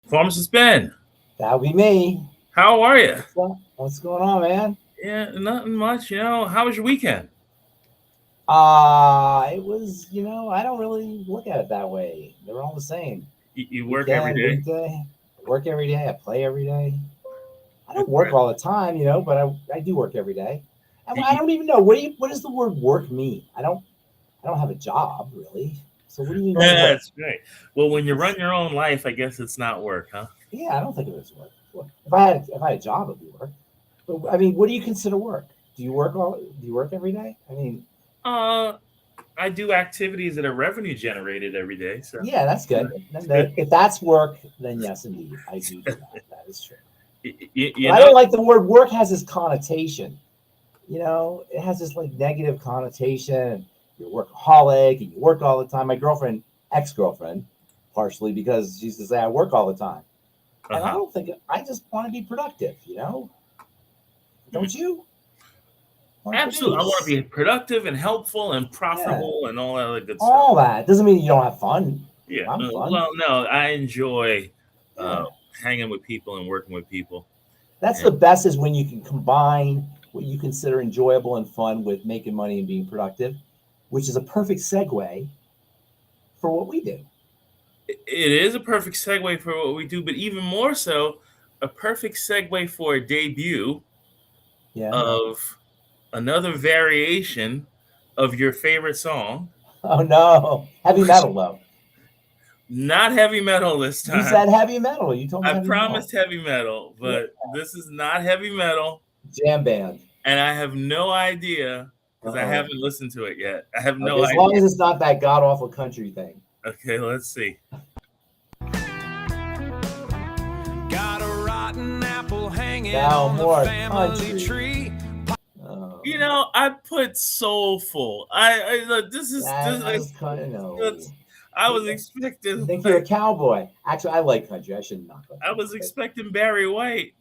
Pharmacist Ben, That'll be me. how are you? What's going on, man? Yeah, nothing much. How was your weekend? It was, I don't really look at it that way. They're all the same. You work every Weekend, day? weekday. I work every day. I play every day. I don't work Okay. all the time, but I do work every day. And You- I you- don't even know what does the word work mean? I don't have a job really. So what do you mean by work? That's great. Well, when you run It's, your own life, I guess it's not work, huh? yeah, I don't think of it as work. If I had a job, it'd be work. But I mean, what do you consider work? Do you work every day? I mean, Uh, I do activities that are revenue generated every day. So, yeah, that's good. If that's work, then yes, indeed, I do that. That is true. you, But you I know, don't like the word work has this connotation. It has this like negative connotation. You're a workaholic and you work all the time. My girlfriend, ex-girlfriend, partially because she used to say I work all the time. And I uh-huh. don't think I just want to be productive. Hmm. Don't you? Want to Absolutely. I want to produce. be productive and helpful and Yeah. profitable and all that other good stuff. All that doesn't mean you don't have fun. Yeah. I'm fun. Well, no, I enjoy uh, Yeah. hanging with people and working with people. That's And the best is when you can combine what you consider enjoyable and fun with making money and being productive, which is a perfect segue for what we do. it is a perfect segue for what we do, but even more so, a perfect segue for a debut Yeah. of another variation of your favorite song. Oh no. Heavy metal though. Not heavy metal this You time. said heavy metal. You told me I heavy metal. promised heavy metal, Yeah. but this is not heavy metal, Jam band. and I have no idea because I Uh-oh. haven't listened to it yet. I have Okay, no as long idea. as it's not that god awful country thing. Okay, let's see. Got a rotten apple hanging Now on the more family country. tree. Oh, I put soulful. I look. This that's kind of no. that's, I was You expecting think you're a like cowboy? Actually, I like country. I shouldn't knock on I was country. expecting Barry White.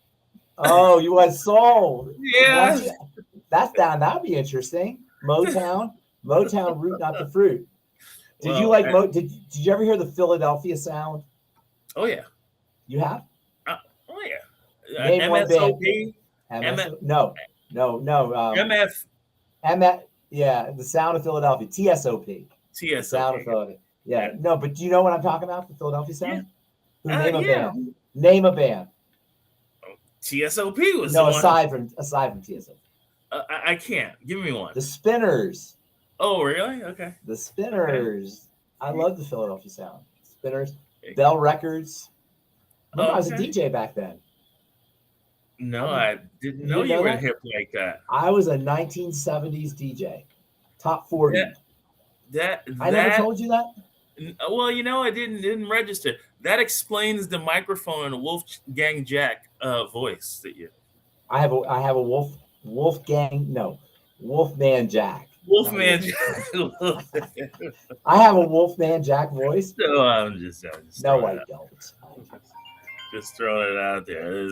Oh, you want soul? Once Yeah. you, that's down. That'd be interesting. Motown root, not the fruit. Did you Well, like Did you ever hear the Philadelphia sound? oh yeah, You have? uh, oh yeah. Name one band. MSOP, MS? No. MF, Yeah, the sound of Philadelphia. TSOP. The TSOP. sound of Philadelphia. Yeah, Yeah. No, but do you know what I'm talking about? The Philadelphia yeah, sound. Who name a yeah. band? Name a band. TSOP was the No, one. aside from TSOP. I can't. Give me one. The Spinners. Oh, really? Okay. The Okay. Spinners. I love the Philadelphia sound. Spinners. Bell Records. Remember, I was a Okay. DJ back then. No, I didn't You know didn't you know were that? hip like that. I was a 1970s DJ. Top That 40. that I never that. told you that? Well, I didn't register. That explains the microphone and the Wolfgang Jack voice that you. I have a Wolfgang, no, Wolfman Jack. Not Wolfman Wolf. Jack. I have a Wolfman Jack voice. No, I'm just No, throwing I it out. don't. Just throwing it out there.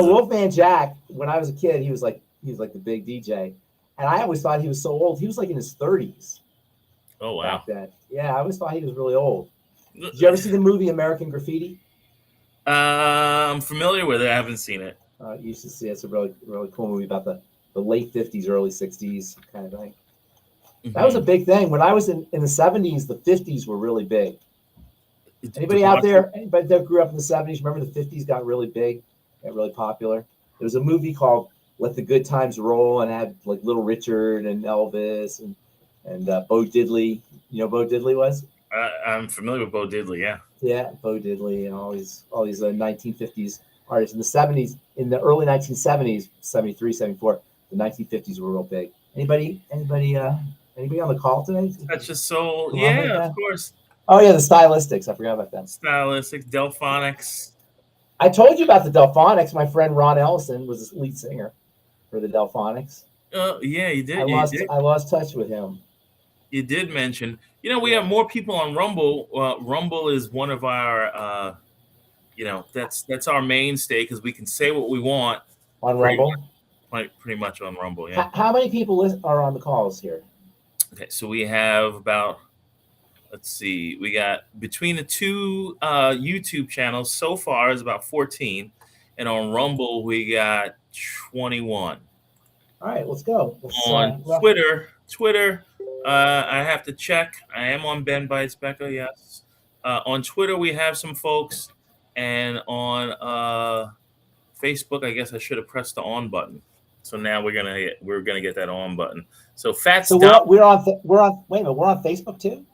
Wolfman Jack. When I was a kid, he was like the big DJ, and I always thought he was so old. He was like in his 30s Oh wow. back then. Yeah, I always thought he was really old. Did you ever see the movie American Graffiti? I'm familiar with it. I haven't seen it. You should see it. It's a really really cool movie about the late 50s, early 60s kind of thing. That was a Mhm. big thing. When I was in the 70s, the 50s were really big. Anybody out Debauchery. there? Anybody that grew up in the 70s? Remember the 50s got really big, got really popular. There was a movie called "Let the Good Times Roll" and had like Little Richard and Elvis and Bo Diddley. You know who Bo Diddley was? I'm familiar with Bo Diddley. Yeah. Yeah, Bo Diddley and all these 1950s artists in the 70s. In the early 1970s, 73, 74, the 1950s were real big. Anybody on the call today? Touch of Soul. Come on like Yeah, of that? course. Oh yeah, the Stylistics. I forgot about them. Stylistics, Delphonics. I told you about the Delphonics. My friend Ron Ellison was the lead singer for the Delphonics. Yeah, you I did. You lost did. I lost touch with him. You did mention. We Yeah. have more people on Rumble. Rumble is one of our. That's our mainstay because we can say what we want. On Pretty Rumble. pretty much on Rumble. Yeah. How many people are on the calls here? Okay, so we have about let's see. We got between the two YouTube channels so far is about 14, and on Rumble we got 21. All right, let's go. On Twitter, I have to check. I am on Ben Bites Becca, yes. On Twitter, we have some folks, and on Facebook, I guess I should have pressed the on button. So now we're gonna get that on button. So Fats. So we're on. Wait a minute, we're on Facebook too.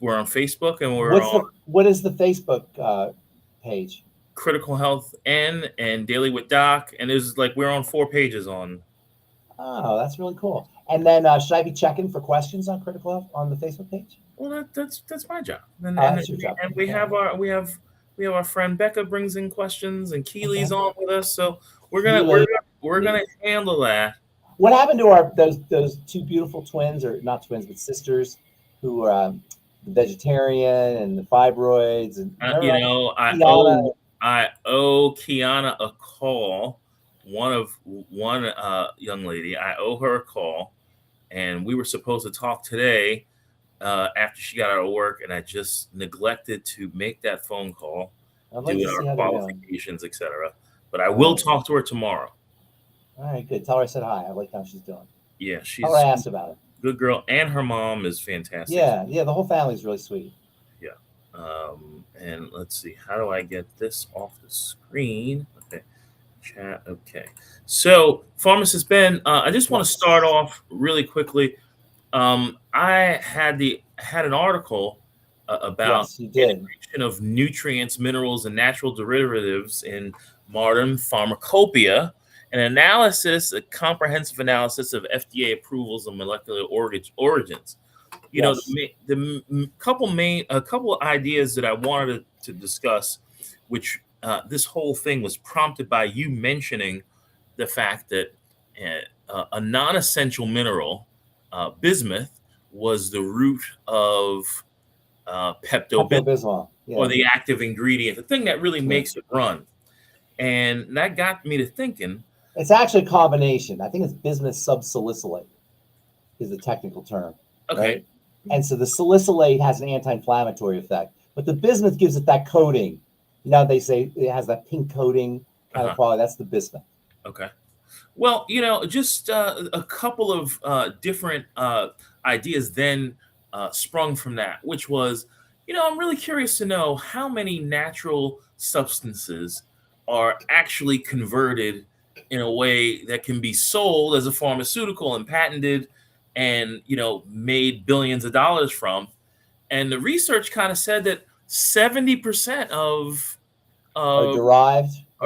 We're on Facebook, and what is the Facebook page? Critical Health N and Daily with Doc, and there's we're on 4 pages on. Oh, that's really cool. And then should I be checking for questions on Critical Health on the Facebook page? Well, that's my job. And, that's your job. And we have our friend Becca brings in questions, and Keely's on with us, so we're gonna handle that. What happened to those two beautiful twins, or not twins but sisters, who are the vegetarian and the fibroids? And I owe Kiana a call. One young lady, I owe her a call, and we were supposed to talk today after she got out of work, and I just neglected to make that phone call, doing our qualifications, etc. But I will talk to her tomorrow. All right, good. Tell her I said hi. I like how she's doing. Yeah, she's. Tell her I asked about it. Good girl, and her mom is fantastic. Yeah, the whole family's really sweet. Yeah. And let's see, how do I get this off the screen? Okay. Chat. Okay. So, Pharmacist Ben, I just want to start off really quickly. I had an article about the integration of nutrients, minerals, and natural derivatives in modern pharmacopeia, a comprehensive analysis of FDA approvals of molecular origins. You know, the couple ideas that I wanted to discuss, which this whole thing was prompted by you mentioning the fact that a non-essential mineral, bismuth, was the root of Pepto-Bismol, or the active ingredient, the thing that really makes it run. And that got me to thinking. It's actually a combination. I think it's bismuth subsalicylate is the technical term. Okay. Right? And so the salicylate has an anti-inflammatory effect, but the bismuth gives it that coating. You know, they say it has that pink coating kind of quality. That's the bismuth. Okay. Well, just a couple of different ideas then sprung from that, which was, I'm really curious to know how many natural substances are actually converted in a way that can be sold as a pharmaceutical and patented and, made billions of dollars from. And the research kind of said that 70% of are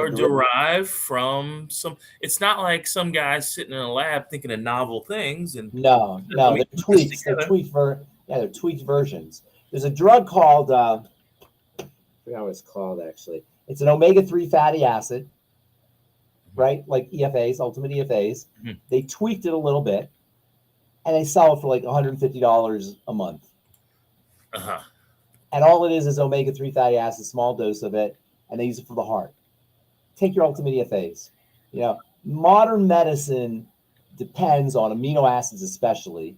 derived from some. It's not like some guys sitting in a lab thinking of novel things. And no, they're tweaks. They're tweaked versions. There's a drug called I forgot what it's called actually. It's an omega-3 fatty acid, right? Like EFAs, ultimate EFAs. Mm-hmm. They tweaked it a little bit, and they sell it for like $150 a month. Uh-huh. And all it is omega-3 fatty acid, small dose of it, and they use it for the heart. Take your ultimate EFAs. Modern medicine depends on amino acids, especially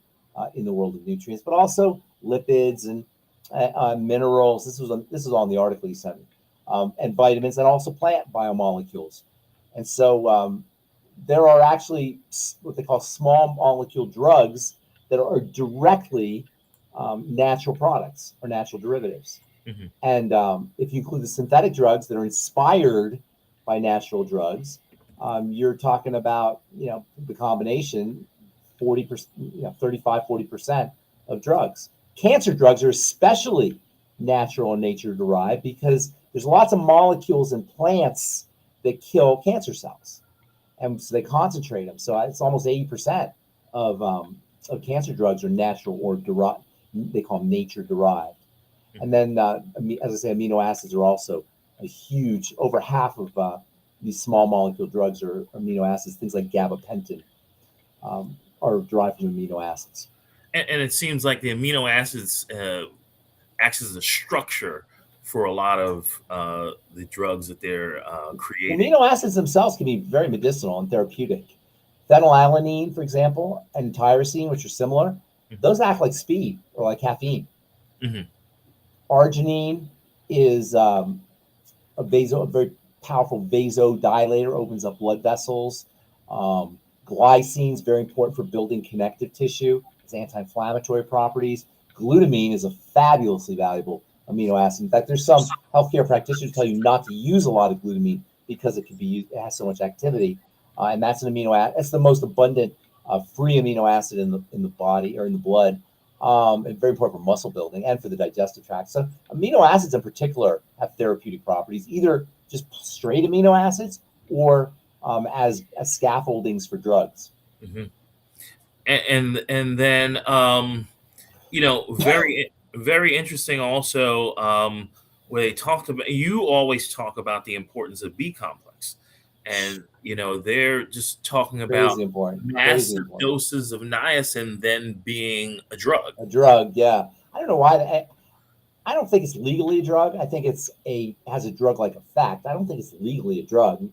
in the world of nutrients, but also lipids and minerals. This is on the article you sent me, and vitamins, and also plant biomolecules. And so there are actually what they call small molecule drugs that are directly natural products or natural derivatives. Mm-hmm. And if you include the synthetic drugs that are inspired by natural drugs, you're talking about, the combination, 40%, 35-40% of drugs. Cancer drugs are especially natural and nature derived because there's lots of molecules in plants that kill cancer cells, and so they concentrate them. So it's almost 80% of cancer drugs are natural or derived. They call them nature derived. And then, as I say, amino acids are also a huge, over half of these small molecule drugs are amino acids. Things like gabapentin are derived from amino acids. And it seems like the amino acids acts as a structure for a lot of the drugs that they're creating. Amino acids themselves can be very medicinal and therapeutic. Phenylalanine, for example, and tyrosine, which are similar, those act like speed or like caffeine. Mhm. Arginine is a very powerful vasodilator, opens up blood vessels. Glycine is very important for building connective tissue. It's anti-inflammatory properties. Glutamine is a fabulously valuable amino acid. In fact, there's some healthcare practitioners tell you not to use a lot of glutamine because it can be used, it has so much activity, and that's an amino acid. It's the most abundant free amino acid in the body or in the blood, and very important for muscle building and for the digestive tract. So amino acids in particular have therapeutic properties, either just straight amino acids or as scaffoldings for drugs. Mm-hmm. And then very interesting also, where they talked about, you always talk about the importance of B complex, and they're just talking about Crazy important. massive doses of niacin then being a drug. A drug, yeah. I don't know why. I don't think it's legally a drug. I think has a drug-like effect. I don't think it's legally a drug.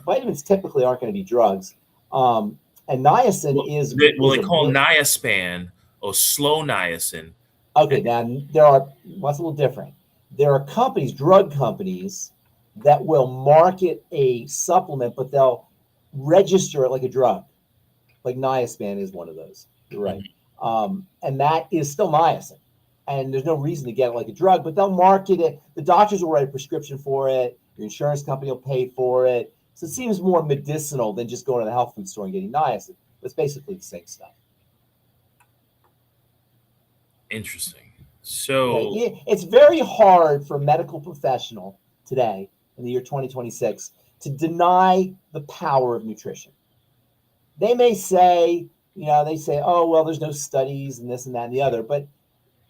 Vitamins typically aren't going to be drugs. And niacin is. They call niaspan or slow niacin. Okay, now what's a little different. There are companies, drug companies, that will market a supplement, but they'll register it like a drug. Like niaspan is one of those. You're right. And that is still niacin. And there's no reason to get it like a drug, but they'll market it. The doctors will write a prescription for it. Your insurance company will pay for it. So it seems more medicinal than just going to the health food store and getting niacin. But it's basically the same stuff. Interesting. So it's very hard for a medical professional today in the year 2026 to deny the power of nutrition. They may say, oh, well, there's no studies and this and that and the other, but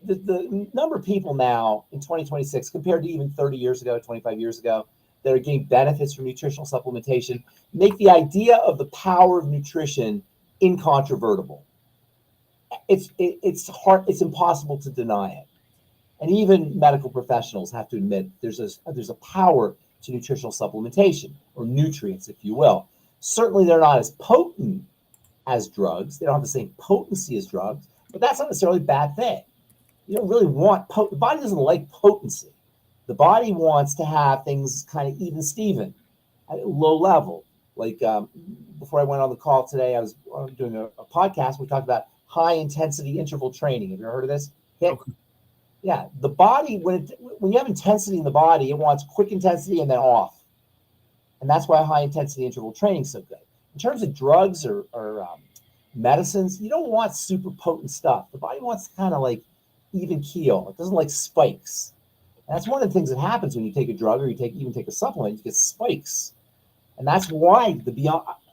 the number of people now in 2026 compared to even 30 years ago, 25 years ago, that are getting benefits from nutritional supplementation make the idea of the power of nutrition incontrovertible. It's hard. It's impossible to deny it, and even medical professionals have to admit there's a power to nutritional supplementation, or nutrients, if you will. Certainly, they're not as potent as drugs. They don't have the same potency as drugs, but that's not necessarily a bad thing. You don't really want the body doesn't like potency. The body wants to have things kind of even Steven at a low level. Like before I went on the call today, I was doing a podcast. We talked about high intensity interval training. Have you ever heard of this? Okay. Yeah, the body, when you have intensity in the body, it wants quick intensity and then off. And that's why high intensity interval training is so good. In terms of drugs or medicines, you don't want super potent stuff. The body wants kind of like even keel. It doesn't like spikes. And that's one of the things that happens when you take a drug or you take a supplement, you get spikes. And that's why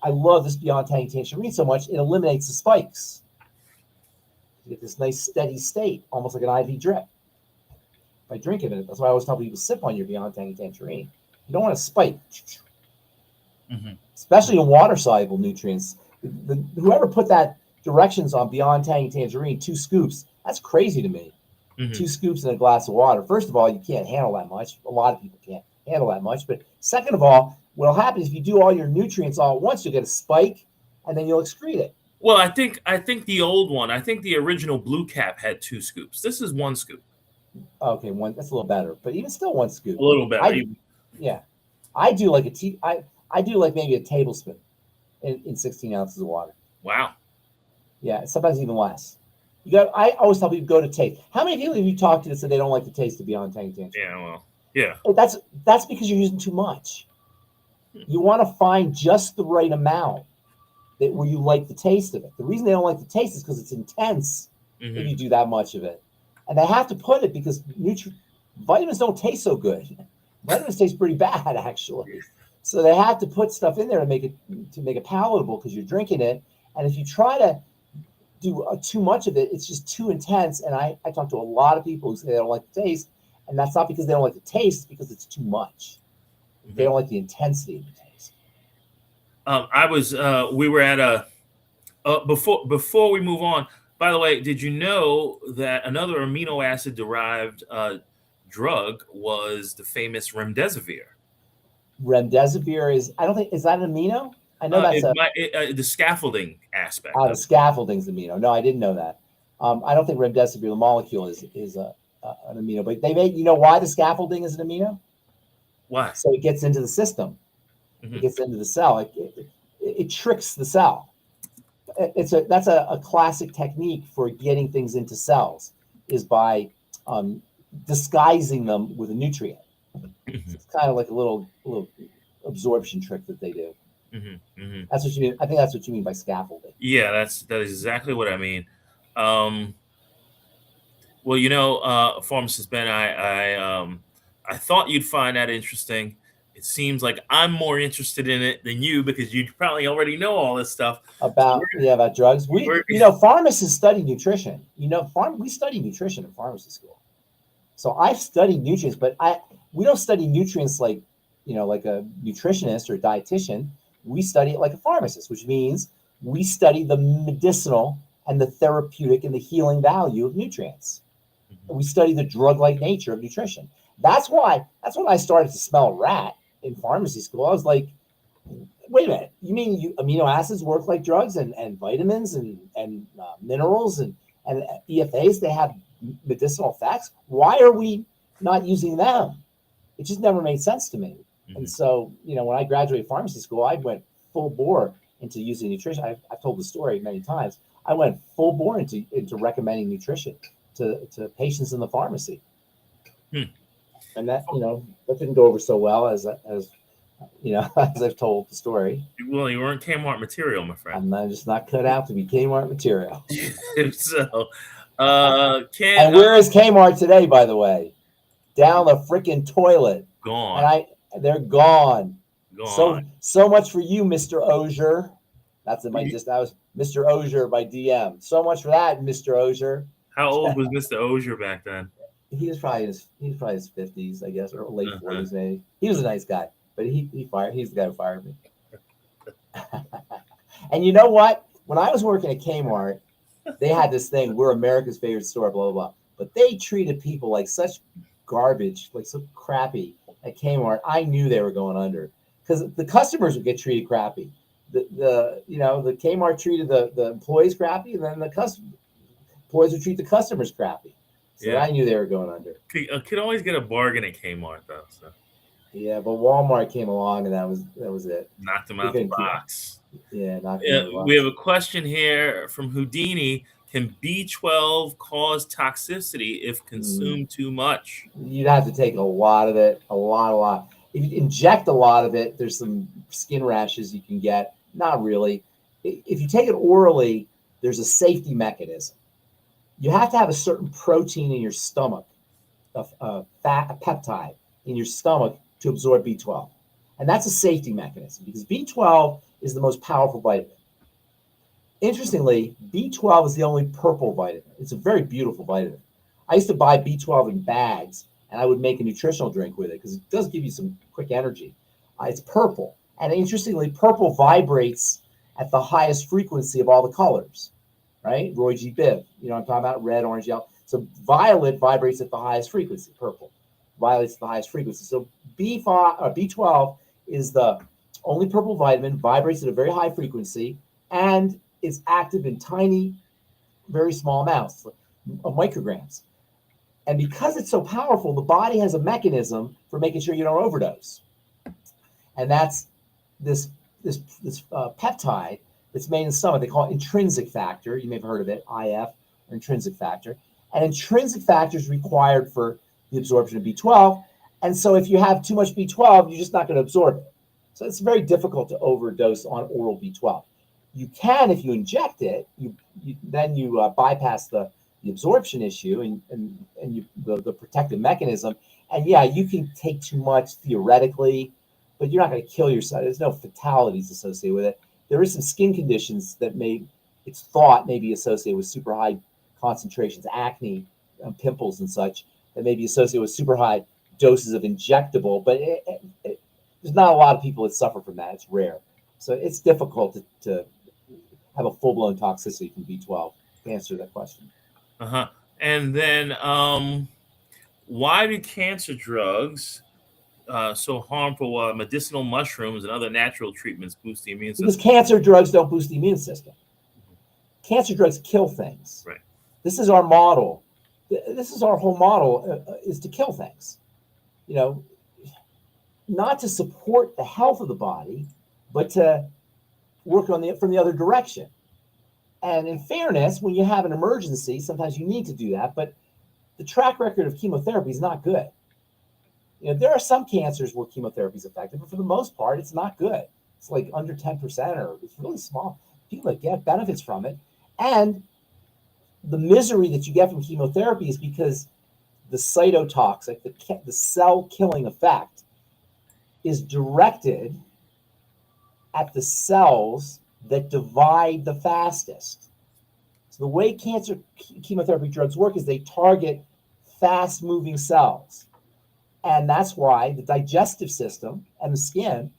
I love this Beyond Tangy Tangerine so much. It eliminates the spikes. You get this nice steady state, almost like an IV drip. By drinking it, that's why I always tell people sip on your Beyond Tangy Tangerine. You don't want to spike, especially in water-soluble nutrients. Whoever put that directions on Beyond Tangy Tangerine, 2 scoops, that's crazy to me. 2 scoops in a glass of water. First of all, you can't handle that much. A lot of people can't handle that much. But second of all, what'll happen is if you do all your nutrients all at once, you'll get a spike, and then you'll excrete it. Well, I think the old one, I think the original Blue Cap had 2 scoops. This is 1 scoop. Okay, that's a little better, but even still 1 scoop. A little better. I do like I do like maybe a tablespoon in 16 ounces of water. Wow. Yeah, sometimes even less. I always tell people go to taste. How many people have you talked to that said they don't like the taste of Beyond Tangy Tangerine? Yeah, well, yeah. That's because you're using too much. You want to find just the right amount where you like the taste of it. The reason they don't like the taste is because it's intense if you do that much of it. And they have to put it because vitamins don't taste so good. Vitamins taste pretty bad, actually. So they have to put stuff in there to make it palatable because you're drinking it. And if you try to do too much of it, it's just too intense. And I talk to a lot of people who say they don't like the taste, and that's not because they don't like the taste, it's because it's too much. They don't like the intensity of the taste. We were at before we move on, by the way, did you know that another amino acid derived drug was the famous remdesivir? Remdesivir is that an amino? I know that's the scaffolding aspect. The scaffolding's amino. No, I didn't know that. I don't think remdesivir, the molecule, is an amino, but they made, you know why the scaffolding is an amino? Why? So it gets into the system. Mhm. It gets into the cell. It tricks the cell. That's a classic technique for getting things into cells, is by disguising them with a nutrient. So it's kind of like a little absorption trick that they do. That's what you mean. I think that's what you mean by scaffolding. Yeah, that is exactly what I mean. Well, Pharmacist Ben, I thought you'd find that interesting. It seems like I'm more interested in it than you because you probably already know all this stuff. About drugs. Pharmacists study nutrition. We study nutrition in pharmacy school. So I've studied nutrients, but we don't study nutrients like a nutritionist or a dietitian. We study it like a pharmacist, which means we study the medicinal and the therapeutic and the healing value of nutrients. And we study the drug-like nature of nutrition. That's when I started to smell a rat in pharmacy school. I was like, wait a minute, you mean amino acids work like drugs, and vitamins and minerals and EFAs, they have medicinal effects? Why are we not using them? It just never made sense to me. And so, when I graduated pharmacy school, I went full bore into using nutrition. I've told the story many times. I went full bore into recommending nutrition to patients in the pharmacy. And that, that didn't go over so well as as I've told the story. Well, you weren't Kmart material, my friend. I'm just not cut out to be Kmart material. So, and where is Kmart today, by the way? Down the freaking toilet. Gone. And they're gone. Gone. So much for you, Mr. Ozier. That was Mr. Ozier by DM. So much for that, Mr. Ozier. How old was Mr. Ozier back then? He was probably his 50s, I guess, or late 40s maybe. He was a nice guy, but he's the guy who fired me. And you know what? When I was working at Kmart, they had this thing, we're America's favorite store, blah, blah, blah. But they treated people like such garbage, like so crappy at Kmart. I knew they were going under because the customers would get treated crappy. The Kmart treated the employees crappy, and then the employees would treat the customers crappy. So I knew they were going under. Could always get a bargain at Kmart though. So. Yeah, but Walmart came along and that was it. Knocked them out the box. Yeah, we have a question here from Houdini. Can B12 cause toxicity if consumed too much? You'd have to take a lot of it, a lot. If you inject a lot of it, there's some skin rashes you can get. Not really. If you take it orally, there's a safety mechanism. You have to have a certain protein in your stomach, a peptide in your stomach to absorb B12. And that's a safety mechanism because B12 is the most powerful vitamin. Interestingly, B12 is the only purple vitamin. It's a very beautiful vitamin. I used to buy B12 in bags, and I would make a nutritional drink with it because it does give you some quick energy. It's purple. And interestingly, purple vibrates at the highest frequency of all the colors, right? Roy G. Biv, you know what I'm talking about? Red, orange, yellow. So violet vibrates at the highest frequency, purple. Violet's the highest frequency. So B12 is the only purple vitamin, vibrates at a very high frequency, and is active in tiny, very small amounts of micrograms. And because it's so powerful, the body has a mechanism for making sure you don't overdose. And that's this peptide that's made in the stomach. They call it intrinsic factor. You may have heard of it, IF, or intrinsic factor. And intrinsic factor is required for the absorption of B12. And so if you have too much B12, you're just not going to absorb it. So it's very difficult to overdose on oral B12. You can, if you inject it, then you bypass the absorption issue and the protective mechanism. And yeah, you can take too much theoretically, but you're not going to kill yourself. There's no fatalities associated with it. There is some skin conditions that it's thought may be associated with super high concentrations, acne, pimples and such, that may be associated with super high doses of injectable, but there's not a lot of people that suffer from that. It's rare. So it's difficult to have a full-blown toxicity from B12 to answer that question. And then why do cancer drugs so harmful while medicinal mushrooms and other natural treatments boost the immune system? Because cancer drugs don't boost the immune system. Cancer drugs kill things. Right. This is our model. This is our whole model, is to kill things. You know, not to support the health of the body, but to work on from the other direction. And in fairness, when you have an emergency, sometimes you need to do that. But the track record of chemotherapy is not good. You know, there are some cancers where chemotherapy is effective, but for the most part, it's not good. It's like under 10%, or it's really small. People that get benefits from it. And the misery that you get from chemotherapy is because the cytotoxic, the cell killing effect, is directed at the cells that divide the fastest. So the way cancer chemotherapy drugs work is they target fast moving cells. And that's why the digestive system and the skin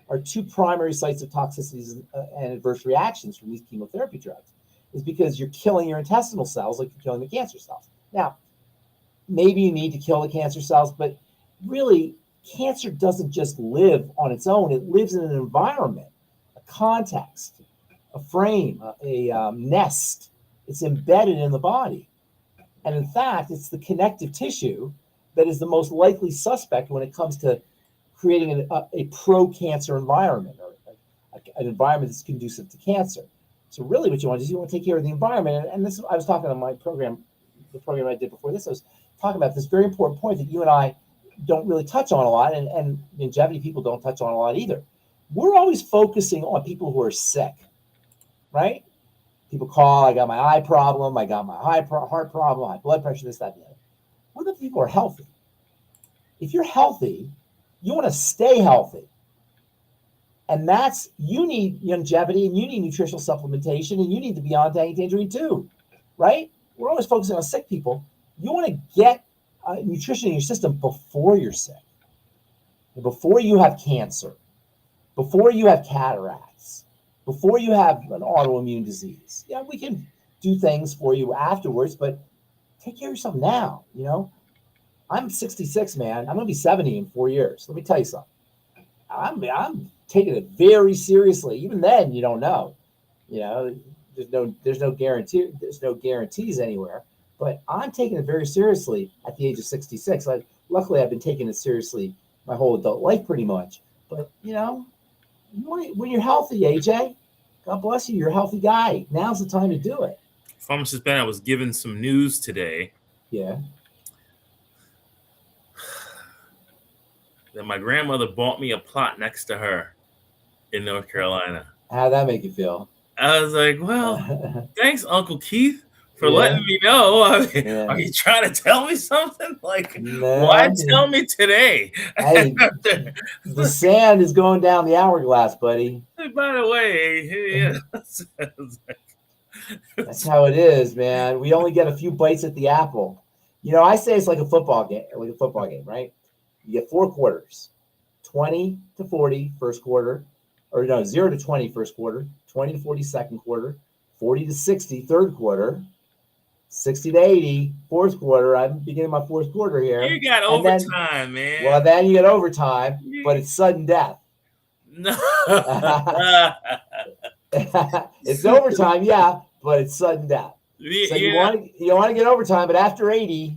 are two primary sites of toxicities and adverse reactions from these chemotherapy drugs, is because you're killing your intestinal cells like you're killing the cancer cells. Now, maybe you need to kill the cancer cells, but really, cancer doesn't just live on its own. It lives in an environment, a context, a frame, a nest. It's embedded in the body. And in fact, it's the connective tissue that is the most likely suspect when it comes to creating a pro-cancer environment, or an environment that's conducive to cancer. So really what you want to do is you want to take care of the environment. And this, I was talking on my program, the program I did before this, I was talking about this very important point that you and I don't really touch on a lot, and longevity people don't touch on a lot either. We're always focusing on people who are sick, right? People call, I got my eye problem, I got my heart problem, high blood pressure, this, that, and the other. What about people who are healthy? If you're healthy, you want to stay healthy. And that's, you need longevity, and you need nutritional supplementation, and you need to be on Tangy Tangerine too, right? We're always focusing on sick people. You want to get nutrition in your system before you're sick, before you have cancer, before you have cataracts, before you have an autoimmune disease. Yeah, we can do things for you afterwards, but take care of yourself now. You know, I'm 66, man. I'm going to be 70 in 4 years. Let me tell you something. I'm taking it very seriously. Even then, you don't know. You know, there's no guarantee. There's no guarantees anywhere. But I'm taking it very seriously at the age of 66. Luckily, I've been taking it seriously my whole adult life pretty much. But, you know, when you're healthy, AJ, God bless you, you're a healthy guy. Now's the time to do it. Pharmacist Ben, I was given some news today. Yeah. That my grandmother bought me a plot next to her in North Carolina. How'd that make you feel? I was like, well, thanks, Uncle Keith, for letting me know. I mean, are you trying to tell me something? Like, why tell me today? Hey, the sand is going down the hourglass, buddy. By the way, that's how it is, man. We only get a few bites at the apple. You know, I say it's like a football game, right? You get 4 quarters, 20 to 40 first quarter, or no, 0 to 20 first quarter, 20 to 40 second quarter, 40 to 60 third quarter, 60 to 80 fourth quarter. I'm beginning my fourth quarter here. You got overtime, man. Well, then you get overtime, but it's sudden death. No. It's overtime, yeah, but it's sudden death. So you want to get overtime, but after 80,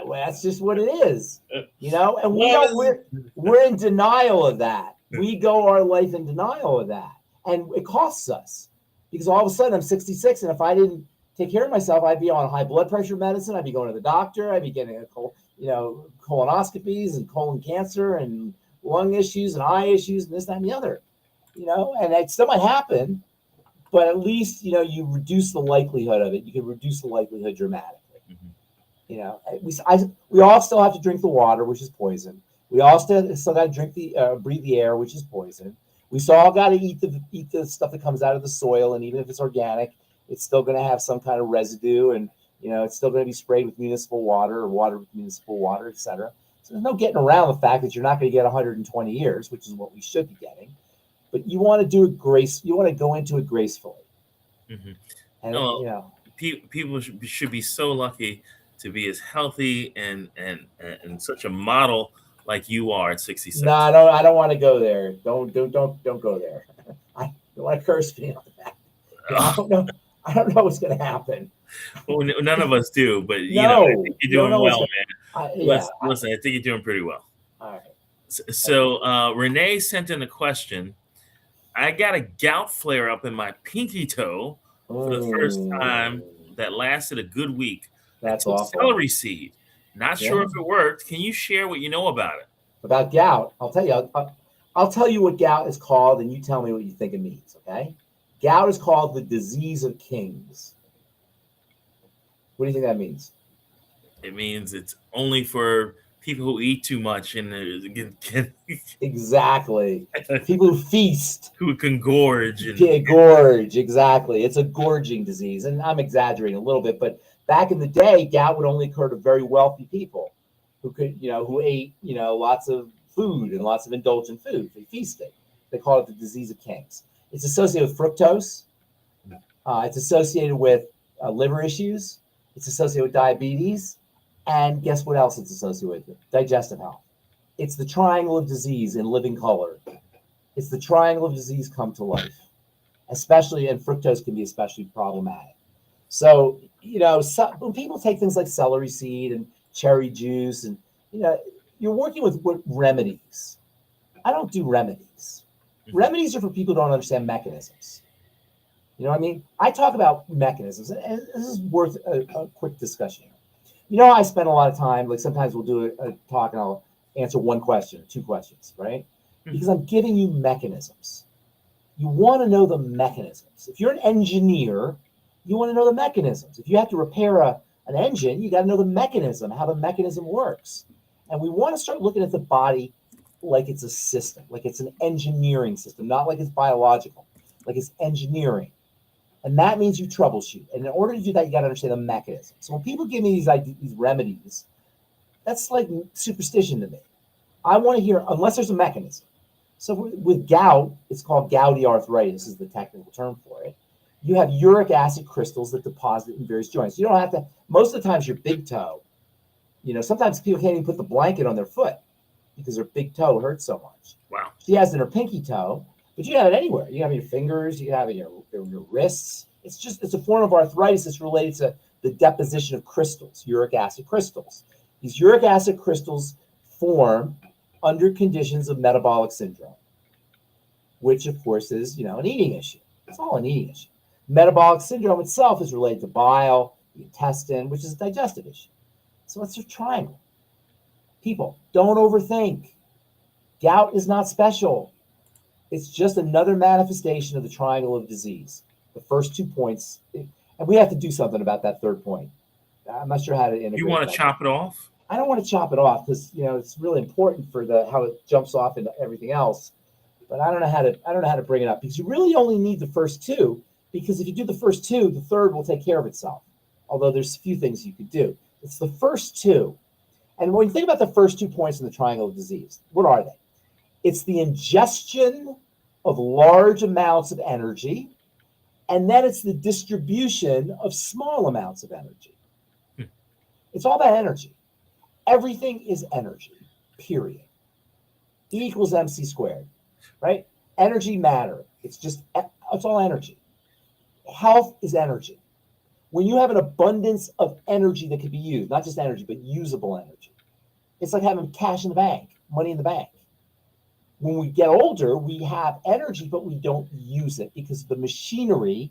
well, that's just what it is, you know. And we're in denial of that. We go our life in denial of that, and it costs us, because all of a sudden I'm 66, and if I didn't take care of myself, I'd be on high blood pressure medicine. I'd be going to the doctor. I'd be getting colonoscopies and colon cancer and lung issues and eye issues and this, that, and the other, you know. And it still might happen, but at least, you know, you reduce the likelihood of it. You can reduce the likelihood dramatically. You know, we all still have to drink the water, which is poison. We all still got to breathe the air, which is poison. We still got to eat the stuff that comes out of the soil, and even if it's organic, it's still going to have some kind of residue, and you know, it's still going to be sprayed with municipal water or water with municipal water, etc. So there's no getting around the fact that you're not going to get 120 years, which is what we should be getting. But you want to do it you want to go into it gracefully. Mm-hmm. And you know, people should be so lucky to be as healthy and such a model like you are at 66. No, I don't want to go there. Don't go there. I don't want to curse me on that. I don't know. I don't know what's going to happen. Well, none of us do, but No, I think you you're don't doing know what's well, gonna, man. Listen, I think you're doing pretty well. all right. So Renee sent in a question. I got a gout flare up in my pinky toe for the first time that lasted a good week. That's I took awful. celery seed. Not sure if it worked. Can you share what you know about it? About gout, I'll tell you. I'll tell you what gout is called, and you tell me what you think it means. Okay? Gout is called the disease of kings. What do you think that means? It means it's only for people who eat too much and Exactly. People who feast. Who can gorge. Gorge, exactly. It's a gorging disease. And I'm exaggerating a little bit, but back in the day, gout would only occur to very wealthy people who could, who ate, lots of food and lots of indulgent food. They feasted. They call it the disease of kings. It's associated with fructose. It's associated with liver issues. It's associated with diabetes. And guess what else it's associated with? Digestive health. It's the triangle of disease in living color. It's the triangle of disease come to life, especially, and fructose can be especially problematic. So, when people take things like celery seed and cherry juice, and, you're working with remedies. I don't do remedies. Remedies are for people who don't understand mechanisms. You know what I mean? I talk about mechanisms, and this is worth a quick discussion here. I spend a lot of time, like sometimes we'll do a talk and I'll answer one question or two questions, right? Because I'm giving you mechanisms. You want to know the mechanisms. If you're an engineer, you want to know the mechanisms. If you have to repair an engine, you got to know the mechanism, how the mechanism works. And we want to start looking at the body like it's a system, like it's an engineering system, not like it's biological, like it's engineering. And that means you troubleshoot. And in order to do that, you got to understand the mechanism. So when people give me these remedies, that's like superstition to me. I want to hear, unless there's a mechanism. So with gout, it's called gouty arthritis is the technical term for it. You have uric acid crystals that deposit in various joints. You don't have to, most of the times your big toe, sometimes people can't even put the blanket on their foot because their big toe hurts so much. Wow. She has it in her pinky toe, but you can have it anywhere. You have it in your fingers, you can have it in your wrists. It's a form of arthritis that's related to the deposition of crystals, uric acid crystals. These uric acid crystals form under conditions of metabolic syndrome, which of course is, an eating issue. It's all an eating issue. Metabolic syndrome itself is related to bile, the intestine, which is a digestive issue. So it's a triangle. People, don't overthink. Gout is not special. It's just another manifestation of the triangle of disease. The first 2 points, and we have to do something about that third point. I'm not sure how to integrate. You want to chop it off? I don't want to chop it off because it's really important for how it jumps off into everything else. But I don't know how to bring it up because you really only need the first two. Because if you do the first two, the third will take care of itself. Although there's a few things you could do. It's the first two. And when you think about the first 2 points in the triangle of disease, what are they? It's the ingestion of large amounts of energy, and then it's the distribution of small amounts of energy. It's all about energy. Everything is energy, period. E equals MC squared, right? Energy, matter. It's all energy. Health is energy. When you have an abundance of energy that could be used, not just energy, but usable energy, it's like having cash in the bank, money in the bank. When we get older, we have energy, but we don't use it because the machinery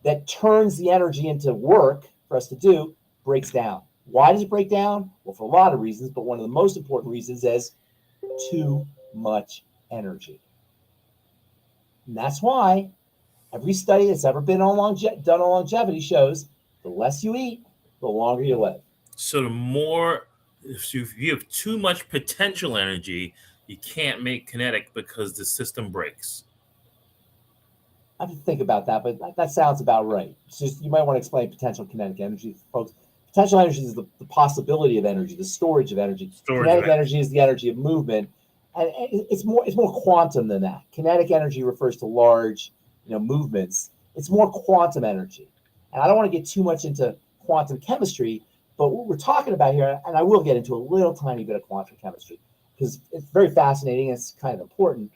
that turns the energy into work for us to do breaks down. Why does it break down? Well, for a lot of reasons, but one of the most important reasons is too much energy. And that's why every study that's ever been done on longevity shows the less you eat, the longer you live. So if you have too much potential energy, you can't make kinetic because the system breaks. I have to think about that, but that sounds about right. It's just, you might want to explain potential kinetic energy, folks. Potential energy is the possibility of energy, the storage of energy. Kinetic energy is the energy of movement, and it's more quantum than that. Kinetic energy refers to large, movements. It's more quantum energy, and I don't want to get too much into quantum chemistry, but what we're talking about here, and I will get into a little tiny bit of quantum chemistry because it's very fascinating. It's kind of important,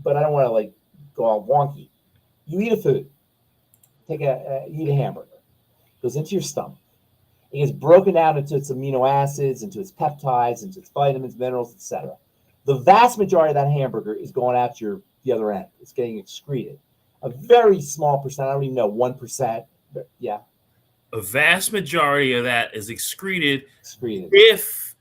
but I don't want to go all wonky. You eat a food. eat a hamburger. It goes into your stomach. It gets broken down into its amino acids, into its peptides, into its vitamins, minerals, etc. The vast majority of that hamburger is going out the other end. It's getting excreted. A very small percent, I don't even know, 1%. But yeah. A vast majority of that is excreted. Excreted. If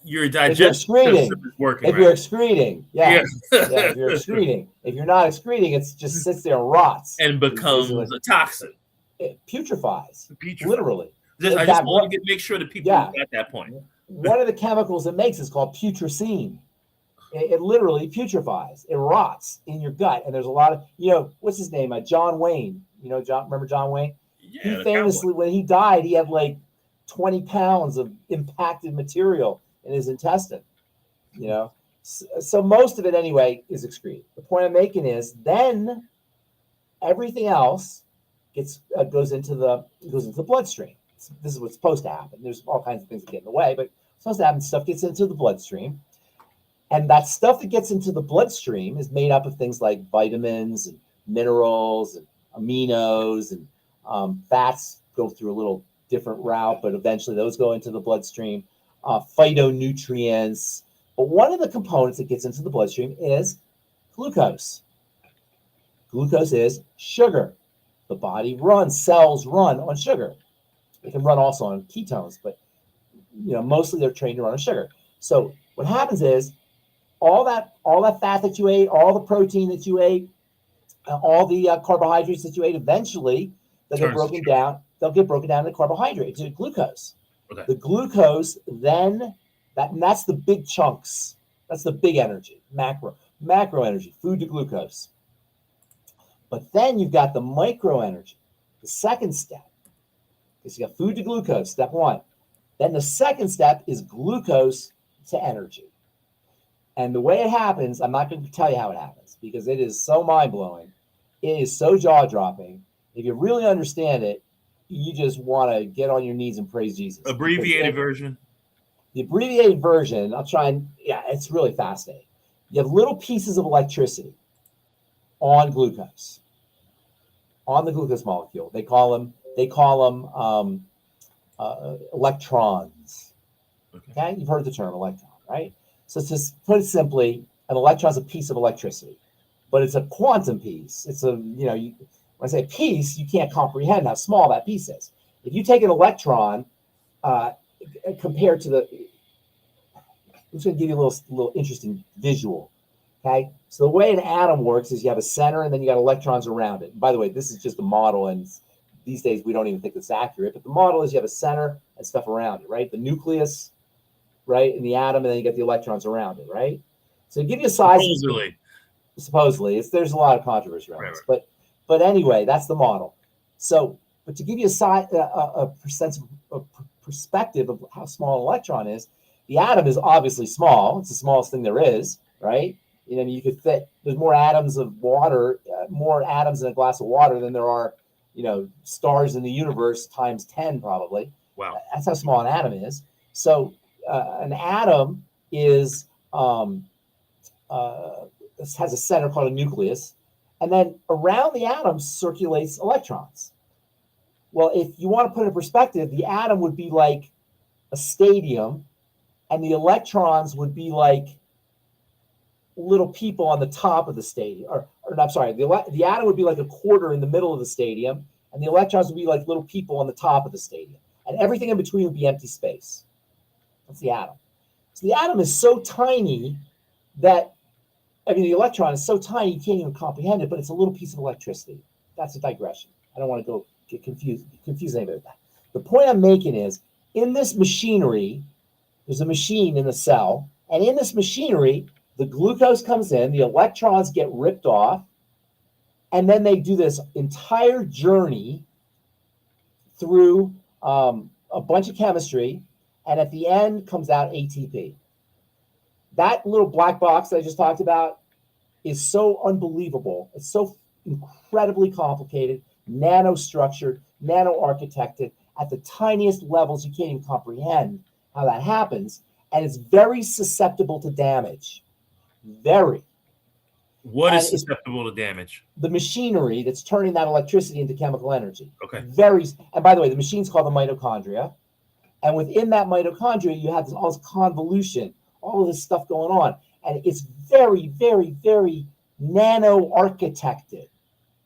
your digestive system is working If you're excreting, if you're excreting. If you're not excreting, it just sits there and rots. And becomes a toxin. It putrefies. Literally. I just want to make sure that people are at that point. One of the chemicals it makes is called putrescine. It literally putrefies. It rots in your gut. And there's a lot of, what's his name? John Wayne. Remember John Wayne? Yeah, he famously, when he died, he had like 20 pounds of impacted material in his intestine. So most of it anyway is excreted. The point I'm making is then everything else goes into the bloodstream. This is what's supposed to happen. There's all kinds of things that get in the way, but it's supposed to happen. Stuff gets into the bloodstream. And that stuff that gets into the bloodstream is made up of things like vitamins and minerals and aminos, and fats go through a little different route, but eventually those go into the bloodstream. Phytonutrients. But one of the components that gets into the bloodstream is glucose. Glucose is sugar. The body cells run on sugar. They can run also on ketones, but mostly they're trained to run on sugar. So what happens is all that fat that you ate, all the protein that you ate, all the carbohydrates that you ate, eventually they'll get broken down. They'll get broken down into carbohydrates, to glucose. Okay. The glucose then that's the big chunks. That's the big energy, macro energy, food to glucose. But then you've got the micro energy, the second step. Because you got food to glucose, step one. Then the second step is glucose to energy. And the way it happens, I'm not going to tell you how it happens because it is so mind-blowing. It is so jaw-dropping. If you really understand it, you just want to get on your knees and praise Jesus. Abbreviated version. The abbreviated version, I'll try and, it's really fascinating. You have little pieces of electricity on glucose, on the glucose molecule. They call them electrons. Okay, you've heard the term electron, right? So to put it simply, an electron is a piece of electricity, but it's a quantum piece. It's when I say piece, you can't comprehend how small that piece is. If you take an electron, compared to I'm just going to give you a little interesting visual. Okay, so the way an atom works is you have a center and then you got electrons around it. And by the way, this is just a model, and these days we don't even think it's accurate. But the model is you have a center and stuff around it, right? The nucleus, right, in the atom, and then you get the electrons around it, right? So to give you a size, supposedly, there's a lot of controversy around this, but anyway, that's the model. So, but to give you a perspective of how small an electron is, the atom is obviously small. It's the smallest thing there is, right? You could fit. There's more atoms of water, more atoms in a glass of water than there are, stars in the universe times 10 probably. Wow, that's how small an atom is. So an atom has a center called a nucleus, and then around the atom circulates electrons. Well, if you want to put it in perspective, the atom would be like a stadium, and the electrons would be like little people on the top of the stadium. Or I'm sorry, the atom would be like a quarter in the middle of the stadium, and the electrons would be like little people on the top of the stadium. And everything in between would be empty space. That's the atom. So the atom is so tiny that, the electron is so tiny you can't even comprehend it, but it's a little piece of electricity. That's a digression. I don't want to get confuse anybody with that. The point I'm making is, in this machinery, there's a machine in the cell, and in this machinery, the glucose comes in, the electrons get ripped off, and then they do this entire journey through a bunch of chemistry, and at the end comes out ATP. That little black box that I just talked about is so unbelievable. It's so incredibly complicated, nanostructured, nano-architected at the tiniest levels. You can't even comprehend how that happens. And it's very susceptible to damage. Very. What And is susceptible to damage? the machinery that's turning that electricity into chemical energy. Okay. And by the way, the machine's called the mitochondria. And within that mitochondria, you have all this convolution, all of this stuff going on. And it's very, very, very nano-architected. Do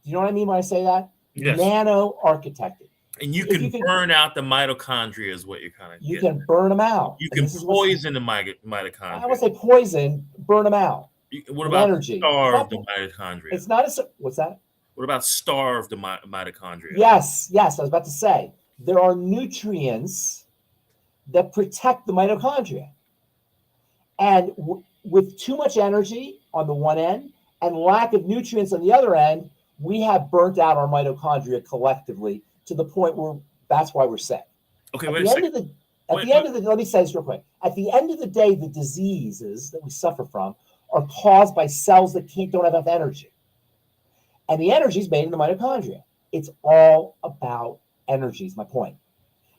you know what I mean when I say that? Yes. Nano-architected. And you can burn out the mitochondria is what you're kind of You can burn them out. You can poison the mitochondria. I would say poison, burn them out. What about energy? Starve the mitochondria? It's not a... What's that? What about starve the mitochondria? Yes. I was about to say. There are nutrients that protect the mitochondria. And with too much energy on the one end and lack of nutrients on the other end, we have burnt out our mitochondria collectively to the point where that's why we're sick. Okay, Let me say this real quick. At the end of the day, the diseases that we suffer from are caused by cells that don't have enough energy. And the energy is made in the mitochondria. It's all about energy, is my point.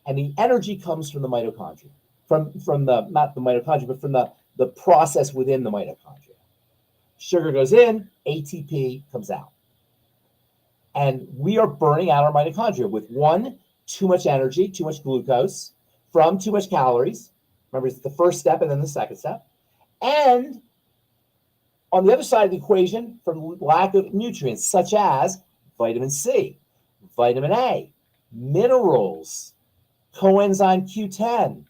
And the energy comes from the mitochondria, from the, not the mitochondria, but from the process within the mitochondria. Sugar goes in, ATP comes out. And we are burning out our mitochondria with too much energy, too much glucose, from too much calories. Remember, it's the first step and then the second step. And on the other side of the equation, from lack of nutrients, such as vitamin C, vitamin A, minerals, coenzyme Q10,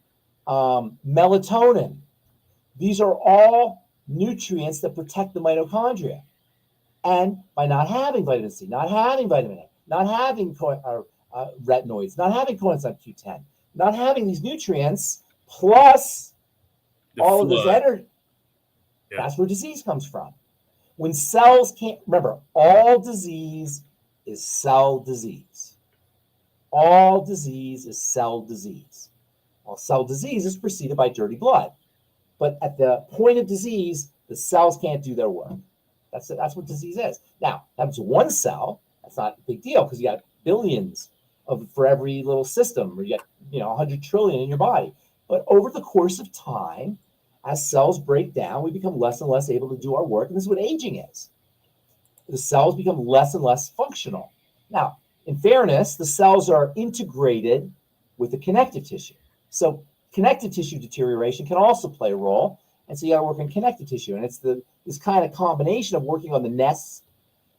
melatonin. These are all nutrients that protect the mitochondria. And by not having vitamin C, not having vitamin A, not having retinoids, not having coenzyme Q10, not having these nutrients, plus all of this energy, that's where disease comes from. When cells can't, remember, all disease is cell disease. All disease is cell disease. All cell disease is preceded by dirty blood. But at the point of disease, the cells can't do their work. That's what disease is. Now, that's one cell. That's not a big deal because you got billions for every little system, or you got 100 trillion in your body. But over the course of time, as cells break down, we become less and less able to do our work, and this is what aging is. The cells become less and less functional. Now, in fairness, the cells are integrated with the connective tissue. So connective tissue deterioration can also play a role, and so you got to work on connective tissue, and it's this kind of combination of working on the nest,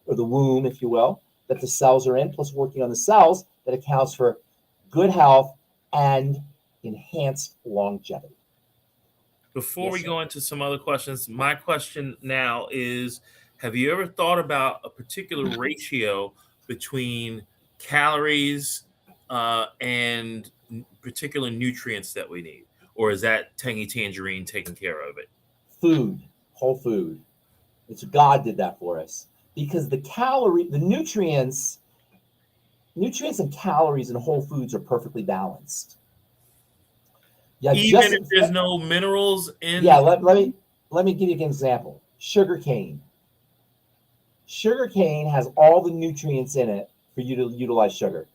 or the womb, if you will, that the cells are in, plus working on the cells that accounts for good health and enhanced longevity. Before we go into some other questions, my question now is, have you ever thought about a particular ratio between calories and particular nutrients that we need? Or is that Tangy Tangerine taking care of it? Food, whole food. It's God did that for us. Because the nutrients and calories in whole foods are perfectly balanced. Yeah, even if there's no minerals in. Yeah, let me give you an example. Sugar cane. Sugar cane has all the nutrients in it for you to utilize sugar.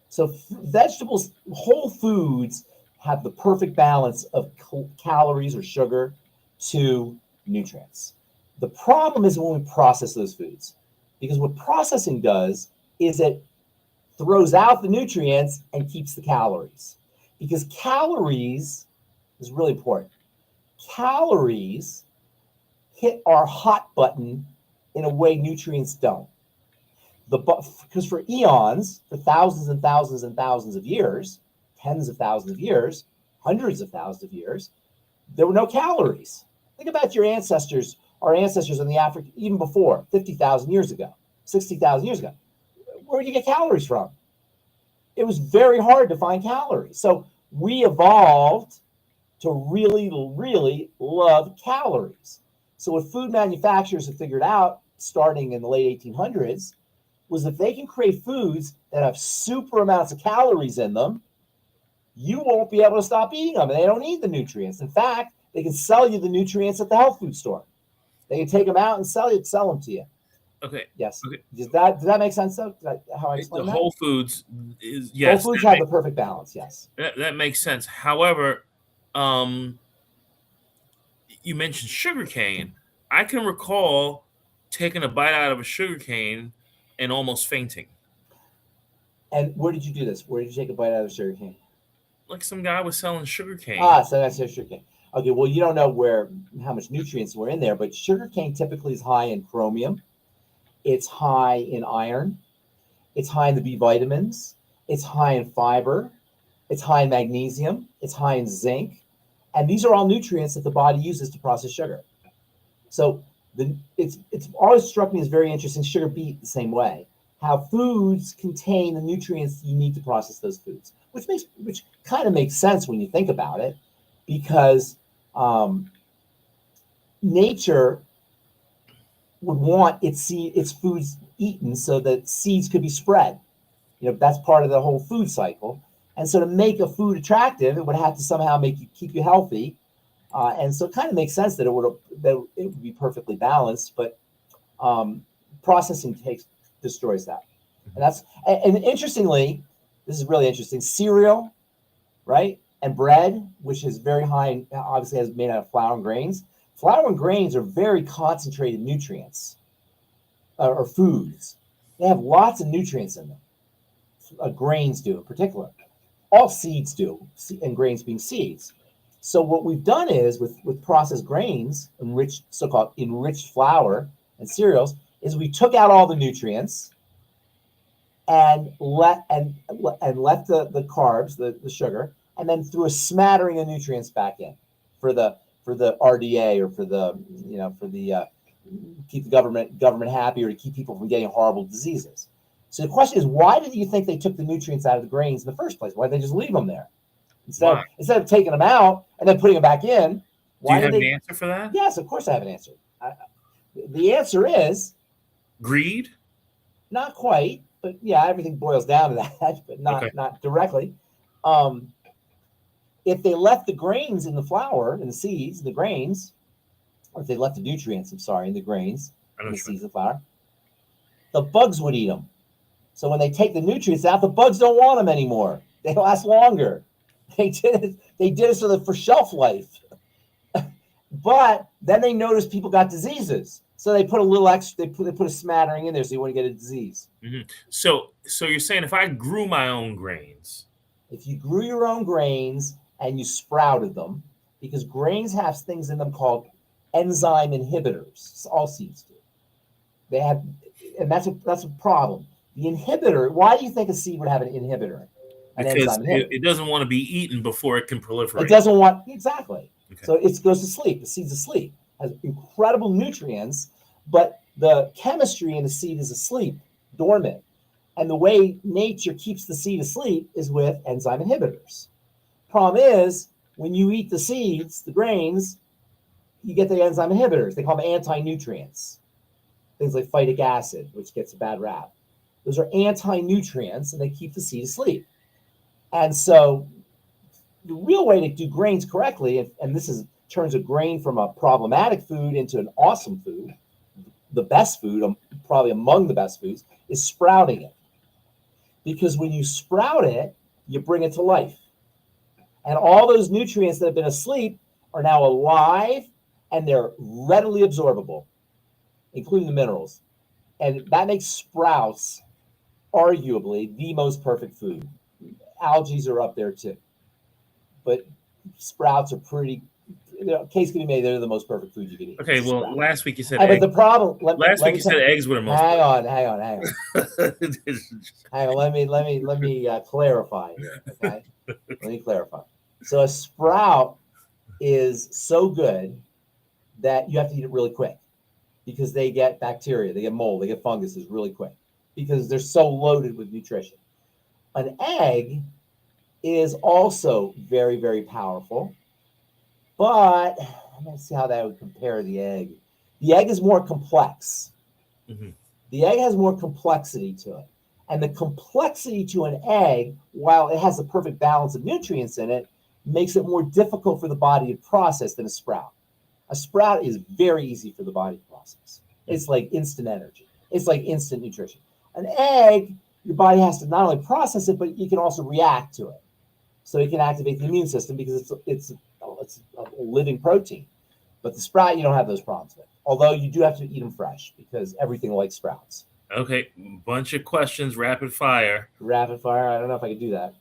So vegetables, whole foods have the perfect balance of calories or sugar to nutrients. The problem is when we process those foods, because what processing does is it throws out the nutrients and keeps the calories. Because calories is really important. Calories hit our hot button in a way nutrients don't. Because for eons, for thousands and thousands and thousands of years, tens of thousands of years, hundreds of thousands of years, there were no calories. Think about your ancestors, our ancestors in the Africa, even before 50,000 years ago, 60,000 years ago. Where did you get calories from? It was very hard to find calories. So we evolved to really, really love calories. So what food manufacturers have figured out, starting in the late 1800s, was if they can create foods that have super amounts of calories in them, you won't be able to stop eating them. And they don't need the nutrients. In fact, they can sell you the nutrients at the health food store. They can take them out and sell them to you. Okay. Yes. Okay. Does that make sense? Though? How I explain that? Whole foods is yes. Whole foods have the perfect balance. Yes. That makes sense. However, you mentioned sugarcane. I can recall taking a bite out of a sugar cane and almost fainting. And where did you do this? Where did you take a bite out of a sugar cane? Like some guy was selling sugar cane. So that's a sugar cane. Okay, well, you don't know how much nutrients were in there, but sugar cane typically is high in chromium. It's high in iron. It's high in the B vitamins. It's high in fiber. It's high in magnesium. It's high in zinc. And these are all nutrients that the body uses to process sugar. So it's always struck me as very interesting, sugar beet the same way, how foods contain the nutrients you need to process those foods, which kind of makes sense when you think about it, because nature would want its foods eaten so that seeds could be spread. That's part of the whole food cycle. And so to make a food attractive, it would have to somehow keep you healthy. And so it kind of makes sense that it would be perfectly balanced, but processing destroys that. And interestingly, this is really interesting, cereal, right? And bread, which is very high, obviously is made out of flour and grains. Flour and grains are very concentrated nutrients, or foods. They have lots of nutrients in them. Grains do in particular. All seeds do, and grains being seeds. So what we've done is with processed grains, so-called enriched flour and cereals, is we took out all the nutrients and left the carbs, the sugar, and then threw a smattering of nutrients back in for the RDA, or for the keep the government happy, or to keep people from getting horrible diseases. So the question is, why did you think they took the nutrients out of the grains in the first place? Why did they just leave them there instead of taking them out and then putting them back in? Do you have an answer for that? Yes, of course I have an answer. The answer is greed. Not quite, but yeah, everything boils down to that, but not directly. If they left the grains in the flour and the seeds and the grains, or if they left the nutrients, in the grains and the seeds and flour, the bugs would eat them. So when they take the nutrients out, the bugs don't want them anymore. They last longer. They did it for shelf life. But then they noticed people got diseases. So they put a little extra, they put a smattering in there so you wouldn't get a disease. Mm-hmm. So you're saying if I grew my own grains. If you grew your own grains and you sprouted them, because grains have things in them called enzyme inhibitors. All seeds do. They have, and that's a problem. The inhibitor, why do you think a seed would have an inhibitor? Because it doesn't want to be eaten before it can proliferate. It doesn't want, exactly. Okay. So it goes to sleep. The seed's asleep. Has incredible nutrients, but the chemistry in the seed is asleep, dormant. And the way nature keeps the seed asleep is with enzyme inhibitors. Problem is, when you eat the seeds, the grains, you get the enzyme inhibitors. They call them anti-nutrients. Things like phytic acid, which gets a bad rap. Those are anti-nutrients, and they keep the seed asleep. And so the real way to do grains correctly, and this turns a grain from a problematic food into an awesome food, the best food, probably among the best foods, is sprouting it. Because when you sprout it, you bring it to life. And all those nutrients that have been asleep are now alive, and they're readily absorbable, including the minerals. And that makes sprouts arguably the most perfect food. Algae are up there too. But sprouts are pretty, case can be made, they're the most perfect food you can eat. Okay, well, sprouts. Last week you said eggs. But the problem, last week you said eggs were the most Hang on. Hang on, let me clarify here, okay? Let me clarify. So a sprout is so good that you have to eat it really quick, because they get bacteria, they get mold, they get funguses really quick, because they're so loaded with nutrition. An egg is also very, very powerful, but let's see how that would compare the egg. The egg is more complex. Mm-hmm. The egg has more complexity to it. And the complexity to an egg, while it has the perfect balance of nutrients in it, makes it more difficult for the body to process than a sprout. A sprout is very easy for the body to process. It's like instant energy. It's like instant nutrition. An egg, your body has to not only process it, but you can also react to it. So it can activate the immune system because it's a living protein. But the sprout, you don't have those problems with. Although you do have to eat them fresh because everything likes sprouts. Okay, bunch of questions, rapid fire. Rapid fire. I don't know if I could do that.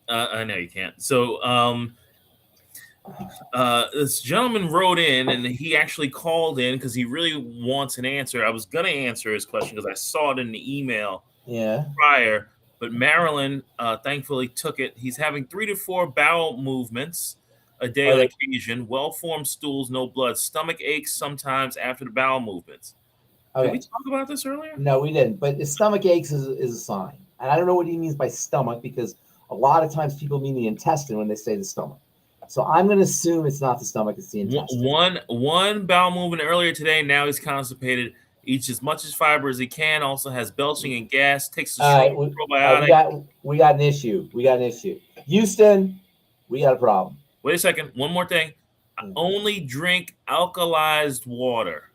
I know you can't. So, this gentleman wrote in, and he actually called in because he really wants an answer. I was gonna answer his question because I saw it in the email Yeah. prior, but Marilyn thankfully took it. He's having 3 to 4 bowel movements a day Are on they- occasion, well-formed stools, no blood, stomach aches sometimes after the bowel movements. Did we Okay. talk about this earlier? No, we didn't. But the stomach aches is a sign, and I don't know what he means by stomach because a lot of times people mean the intestine when they say the stomach. So I'm going to assume it's not the stomach; it's the intestine. One bowel movement earlier today. Now he's constipated. Eats as much as fiber as he can. Also has belching and gas. Takes a All right, strong we probiotic. got an issue. We got an issue. Houston, we got a problem. Wait a second. One more thing. I only drink alkalized water.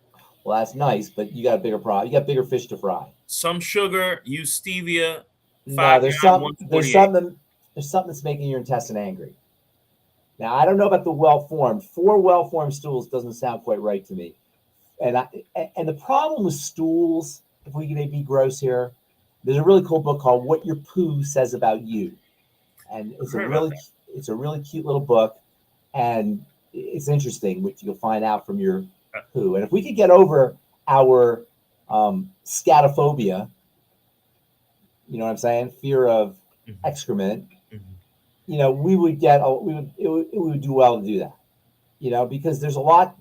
Well, that's nice, but you got a bigger problem. You got bigger fish to fry. Some sugar. Use stevia. No, there's 5 something. pound, There's 148. something that's making your intestine angry. Now I don't know about the well-formed. 4 well-formed stools doesn't sound quite right to me. And the problem with stools, if we may be gross here, there's a really cool book called "What Your Poo Says About You," and it's a really cute little book, and it's interesting what you'll find out from your poo. And if we could get over our scatophobia, you know what I'm saying, fear of excrement, you know, we would do well to do that, you know, because there's a lot.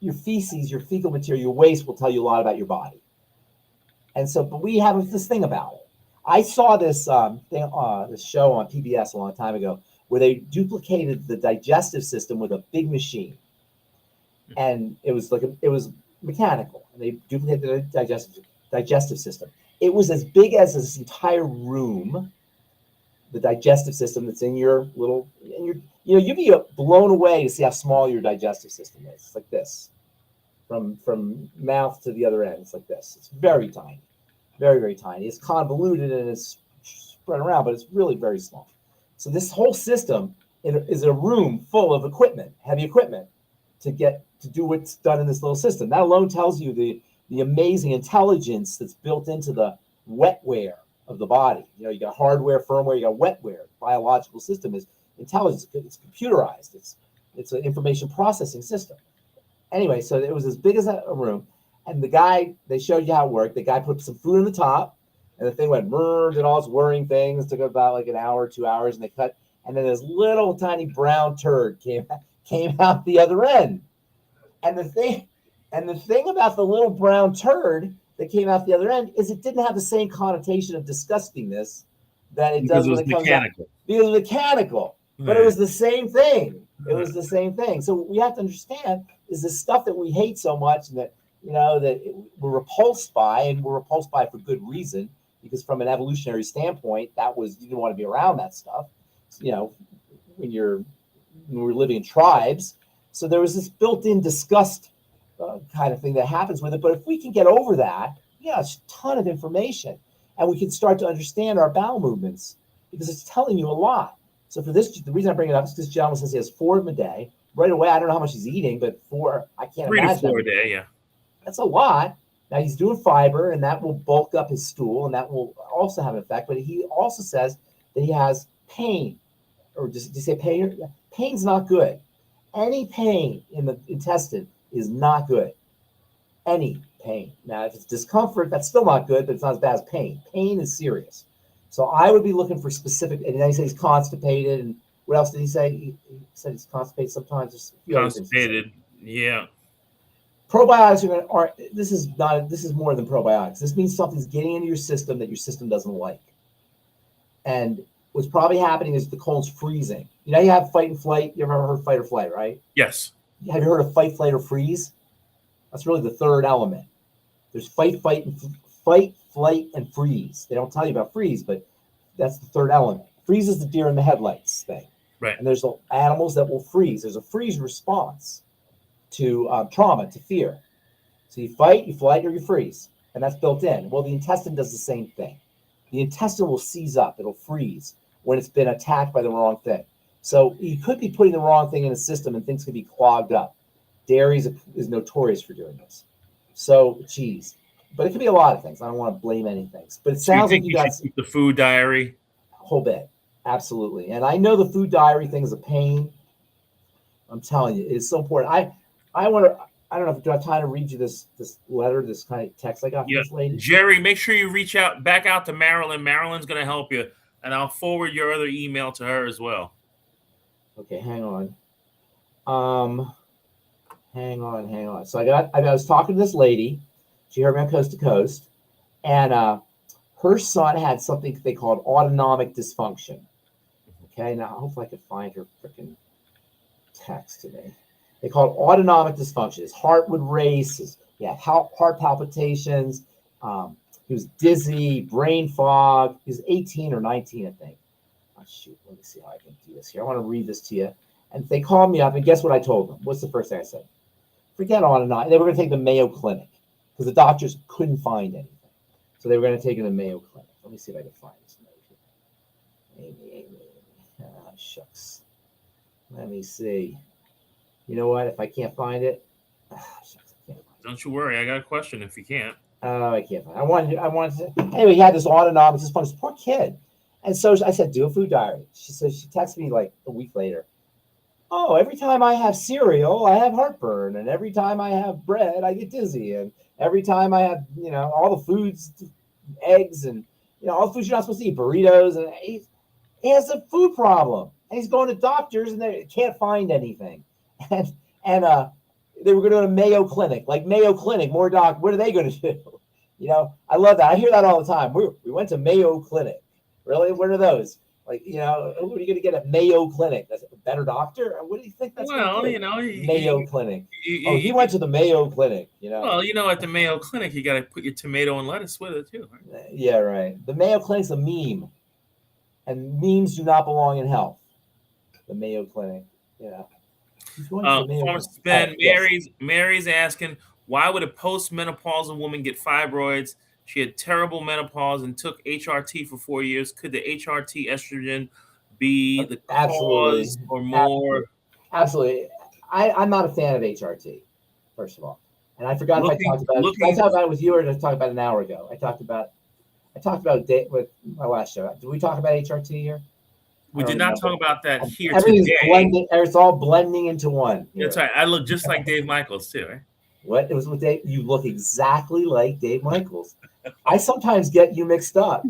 Your feces, your fecal material, your waste will tell you a lot about your body. And so, but we have this thing about it. I saw this this show on PBS a long time ago where they duplicated the digestive system with a big machine, and it was mechanical. And they duplicated the digestive system. It was as big as this entire room. The digestive system that's in your little, you'd be blown away to see how small your digestive system is. It's like this, from mouth to the other end. It's like this. It's very tiny, very, very tiny. It's convoluted and it's spread around, but it's really very small. So this whole system is a room full of equipment, heavy equipment, to do what's done in this little system. That alone tells you the amazing intelligence that's built into the wetware of the body. You know, you got hardware, firmware, you got wetware. The biological system is intelligence. It's computerized. It's an information processing system. Anyway, so it was as big as a room, and the guy, they showed you how it worked. The guy put some food on the top, and the thing went merged and all its whirring things. It took about like an hour, 2 hours, and they cut, and then this little tiny brown turd came out the other end. And the thing about the little brown turd that came out the other end is it didn't have the same connotation of disgustingness that it does when it comes out. Because it was mechanical. But it was the same thing. It was the same thing. So what we have to understand is the stuff that we hate so much and that, you know, we're repulsed by, and we're repulsed by for good reason, because from an evolutionary standpoint, you didn't want to be around that stuff, you know, when we're living in tribes. So there was this built-in disgust kind of thing that happens with it. But if we can get over that, it's a ton of information, and we can start to understand our bowel movements because it's telling you a lot. So for this, the reason I bring it up is because this gentleman says he has 4 of them a day. Right away, I don't know how much he's eating, but 4, I can't imagine. 3 to 4 a day, yeah. That's a lot. Now he's doing fiber, and that will bulk up his stool, and that will also have an effect. But he also says that he has pain, or did you say pain? Pain's not good. Any pain in the intestine is not good. Any pain. Now, if it's discomfort, that's still not good, but it's not as bad as pain. Pain is serious. So I would be looking for specific, and then he says he's constipated, and what else did he say? He said he's constipated sometimes. There's a few constipated, yeah. Probiotics this is more than probiotics. This means something's getting into your system that your system doesn't like. And what's probably happening is the colon's freezing. You know, you have fight and flight. You ever heard fight or flight, right? Yes. Have you heard of fight, flight, or freeze? That's really the third element. There's fight, flight, and freeze. They don't tell you about freeze, but that's the third element. Freeze is the deer in the headlights thing. Right. And there's animals that will freeze. There's a freeze response to trauma, to fear. So you fight, you flight, or you freeze. And that's built in. Well, the intestine does the same thing. The intestine will seize up. It'll freeze when it's been attacked by the wrong thing. So you could be putting the wrong thing in the system and things could be clogged up. Dairy is notorious for doing this. So cheese, but it could be a lot of things. I don't want to blame any things, but it sounds like you got keep the food diary. A whole bit, absolutely. And I know the food diary thing is a pain. I'm telling you, it's so important. I want to. I don't know if I have time to read you this letter, this kind of text I got from this lady. Jerry, make sure you reach back out to Marilyn. Marilyn's going to help you, and I'll forward your other email to her as well. Okay, hang on. Hang on. So I was talking to this lady. She heard me on Coast to Coast, and her son had something they called autonomic dysfunction. Okay, now hopefully I can find her freaking text today. They call it autonomic dysfunction. His heart would race. He had heart palpitations. He was dizzy, brain fog. He was 18 or 19, I think. Oh, shoot, let me see how I can do this here. I want to read this to you. And they called me up, and guess what I told them? What's the first thing I said? Forget autonomic. They were going to take the Mayo Clinic because the doctors couldn't find anything. So they were going to take it to the Mayo Clinic. Let me see if I can find this note here. Amy. Shucks. Let me see. You know what? If I can't find it, shucks, I can't find it. Don't you worry. I got a question if you can't. Oh, I can't find it. I wanted to. Anyway, he had this autonomic dysfunction. Poor kid. And so I said, do a food diary. She texted me like a week later. Oh, every time I have cereal, I have heartburn. And every time I have bread, I get dizzy. And every time I have, all the foods, eggs, and, all the foods you're not supposed to eat, burritos. And he has a food problem. And he's going to doctors, and they can't find anything. And they were going to go to Mayo Clinic. Like Mayo Clinic, more doc. What are they going to do? I love that. I hear that all the time. We went to Mayo Clinic. Really? What are those? Like, what are you going to get at Mayo Clinic? That's a better doctor? What do you think that's Mayo Clinic. He went to the Mayo Clinic, Well, at the Mayo Clinic, you got to put your tomato and lettuce with it, too. Right? Yeah, right. The Mayo Clinic's a meme. And memes do not belong in health. The Mayo Clinic. Yeah. Pharmacist Ben, Mary's asking, why would a postmenopausal woman get fibroids? She had terrible menopause and took HRT for 4 years. Could the HRT estrogen be the cause or more? Absolutely. I'm not a fan of HRT, first of all. And I forgot if I talked about it. Did I talk about it with you or did I talk about it an hour ago? I talked about it with my last show. Did we talk about HRT here? We did not talk about that here Everything's today. blending. It's all blending into one. Here. That's right. I look just like Dave Michaels too, right? What? It was with Dave. You look exactly like Dave Michaels. I sometimes get you mixed up.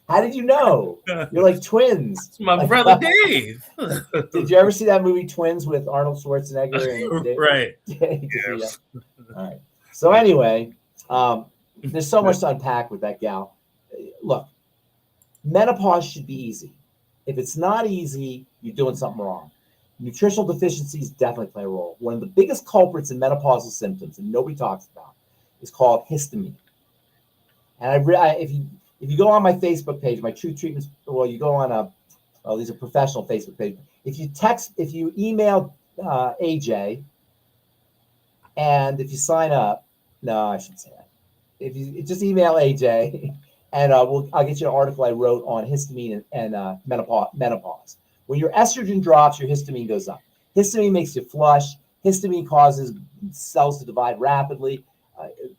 How did you know? You're like twins. It's my brother Dave. Did you ever see that movie Twins with Arnold Schwarzenegger? And Dave? Right. Yes. All right. So anyway, there's so much to unpack with that gal. Look, menopause should be easy. If it's not easy, you're doing something wrong. Nutritional deficiencies definitely play a role. One of the biggest culprits in menopausal symptoms, and nobody talks about, is called histamine. And if you go on my Facebook page, my True Treatments, well, you go on these are professional Facebook page. If you email AJ, and if you sign up, no, I shouldn't say that. If you just email AJ, and I'll get you an article I wrote on histamine and menopause. When your estrogen drops, your histamine goes up. Histamine makes you flush. Histamine causes cells to divide rapidly.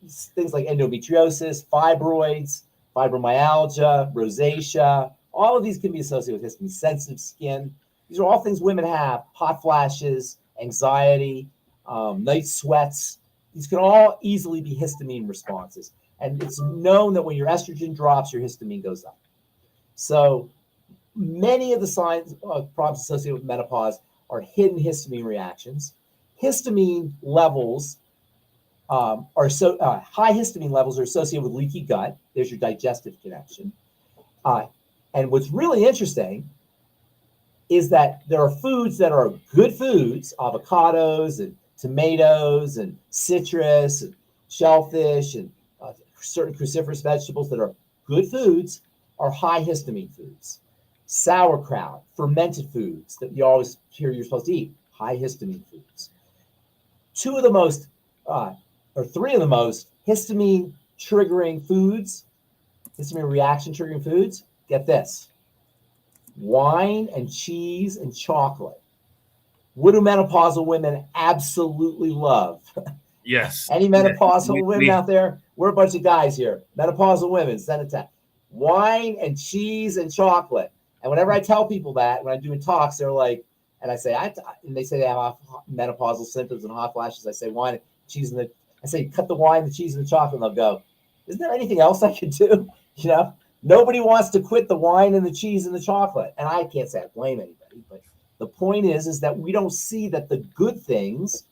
Things like endometriosis, fibroids, fibromyalgia, rosacea, all of these can be associated with histamine. Sensitive skin. These are all things women have. Hot flashes, anxiety, night sweats. These can all easily be histamine responses. And it's known that when your estrogen drops, your histamine goes up. So many of the signs of problems associated with menopause are hidden histamine reactions. Histamine levels high histamine levels are associated with leaky gut. There's your digestive connection. And what's really interesting is that there are foods that are good foods, avocados and tomatoes and citrus and shellfish and certain cruciferous vegetables that are good foods are high histamine foods. Sauerkraut, fermented foods that you always hear you're supposed to eat, high histamine foods. Three of the most histamine triggering foods, histamine reaction triggering foods, get this. wine and cheese and chocolate. What do menopausal women absolutely love? Yes. Any Yeah. menopausal women out there? We're a bunch of guys here. Menopausal women, send it to wine and cheese and chocolate. And whenever I tell people that, when I'm doing talks, they're like, and I say, and they say they have menopausal symptoms and hot flashes. I say wine, and cheese, and I say cut the wine, the cheese, and the chocolate. And they'll go, isn't there anything else I could do? You know, nobody wants to quit the wine and the cheese and the chocolate. And I can't say I blame anybody, but the point is that we don't see that the good things,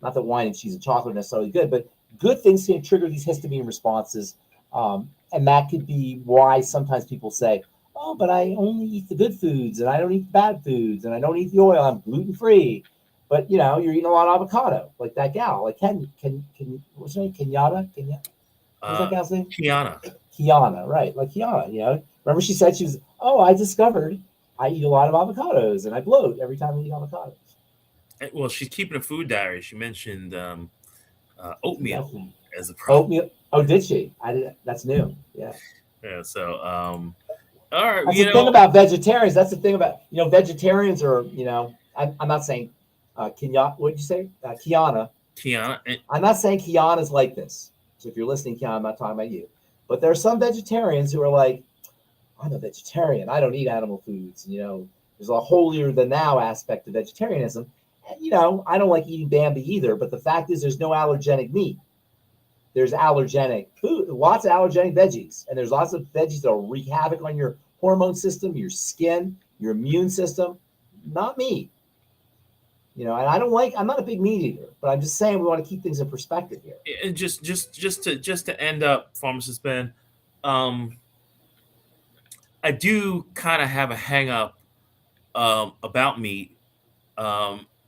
not that wine and cheese and chocolate are necessarily good, but good things can trigger these histamine responses. And that could be why sometimes people say, oh, but I only eat the good foods and I don't eat the bad foods and I don't eat the oil. I'm gluten-free. But, you know, you're eating a lot of avocado, like that gal. Like, what's her name? Kenyatta? What's that gal's name? Kiana, right. Like Kiana, you know. Remember she said I discovered I eat a lot of avocados and I bloat every time I eat avocados. Well, she's keeping a food diary. She mentioned oatmeal as a problem. Oatmeal? Oh, did she? That's new. Yeah. Yeah. So, all right. That's the thing about vegetarians. That's the thing about, vegetarians are, I'm not saying Kiana. What did you say? Kiana. I'm not saying Kiana's like this. So if you're listening, Kiana, I'm not talking about you. But there are some vegetarians who are like, I'm a vegetarian. I don't eat animal foods. There's a holier than thou aspect of vegetarianism. And, I don't like eating Bambi either. But the fact is there's no allergenic meat. There's allergenic food, lots of allergenic veggies. And there's lots of veggies that will wreak havoc on your hormone system, your skin, your immune system. Not me. And I'm not a big meat eater, but I'm just saying we want to keep things in perspective here. And just to end up, Pharmacist Ben, I do kind of have a hang up about meat,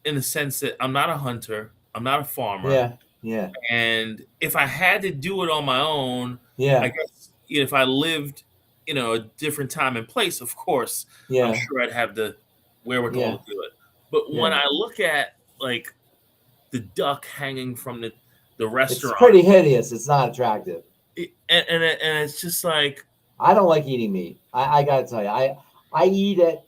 in the sense that I'm not a hunter, I'm not a farmer. Yeah. And if I had to do it on my own, yeah, I guess if I lived, a different time and place, of course, I'm sure I'd have the wherewithal to do it. But when I look at like the duck hanging from the restaurant, it's pretty hideous. It's not attractive. And it's just like, I don't like eating meat. I gotta tell you, I eat it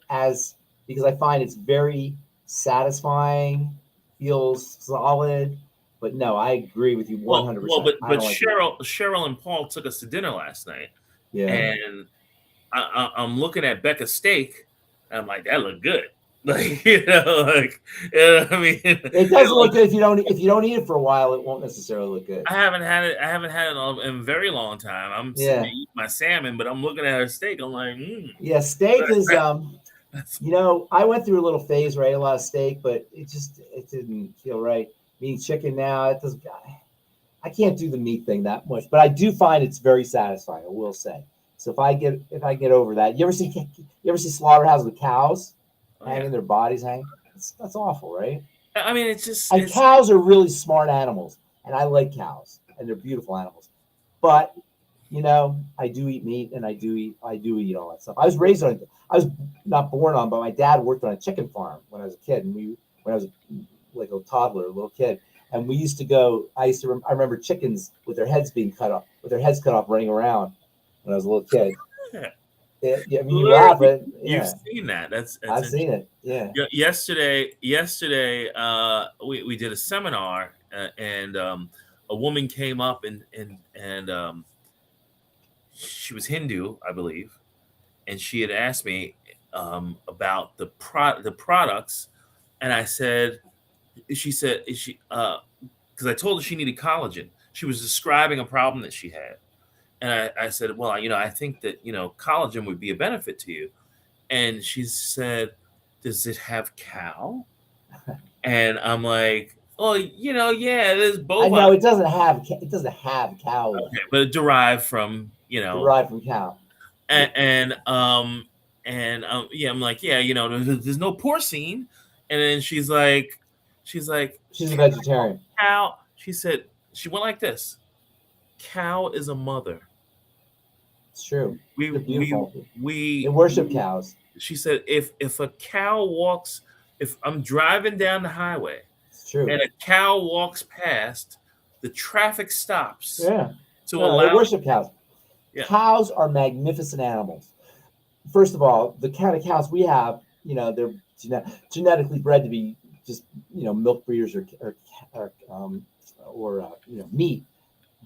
because I find it's very satisfying, feels solid. But no, I agree with you 100%. Well, but Cheryl and Paul took us to dinner last night. Yeah. And I'm looking at Becca's steak, and I'm like, that looked good. Like, I mean, it doesn't look good if you don't eat it for a while. It won't necessarily look good. I haven't had it in a very long time. I'm sitting eating my salmon, but I'm looking at her steak. I'm like, Yeah, steak is I went through a little phase where I ate a lot of steak, but it didn't feel right. Eating chicken now, it doesn't. I can't do the meat thing that much, but I do find it's very satisfying. I will say. So if I get over that, you ever see slaughterhouses with cows hanging their bodies hanging? That's awful, right? I mean, it's just. And cows are really smart animals, and I like cows, and they're beautiful animals. But I do eat meat, and I do eat all that stuff. I was raised on it. I was not born on, but my dad worked on a chicken farm when I was a kid, and when I was like a toddler, a little kid, and we used to go. I remember chickens with their heads cut off, running around when I was a little kid. I mean, you laugh, but you've seen that. I've seen it. Yeah. Yesterday, we did a seminar, and a woman came up and she was Hindu, I believe, and she had asked me about the products, and I said. She said, because I told her she needed collagen. She was describing a problem that she had. And I said, well, I think that, collagen would be a benefit to you. And she said, does it have cow? And I'm like, oh, there's both. I know it doesn't have cow. Okay, but it derived from, Derived from cow. And I'm like, there's no porcine. And then she's a vegetarian. Cow. She said, she went like this. Cow is a mother. It's true. We worship cows. She said, if a cow walks, if I'm driving down the highway, it's true, and a cow walks past, the traffic stops. Yeah. They worship cows. Yeah. Cows are magnificent animals. first of all, the kind of cows we have, they're genetically bred to be just, milk breeders or meat.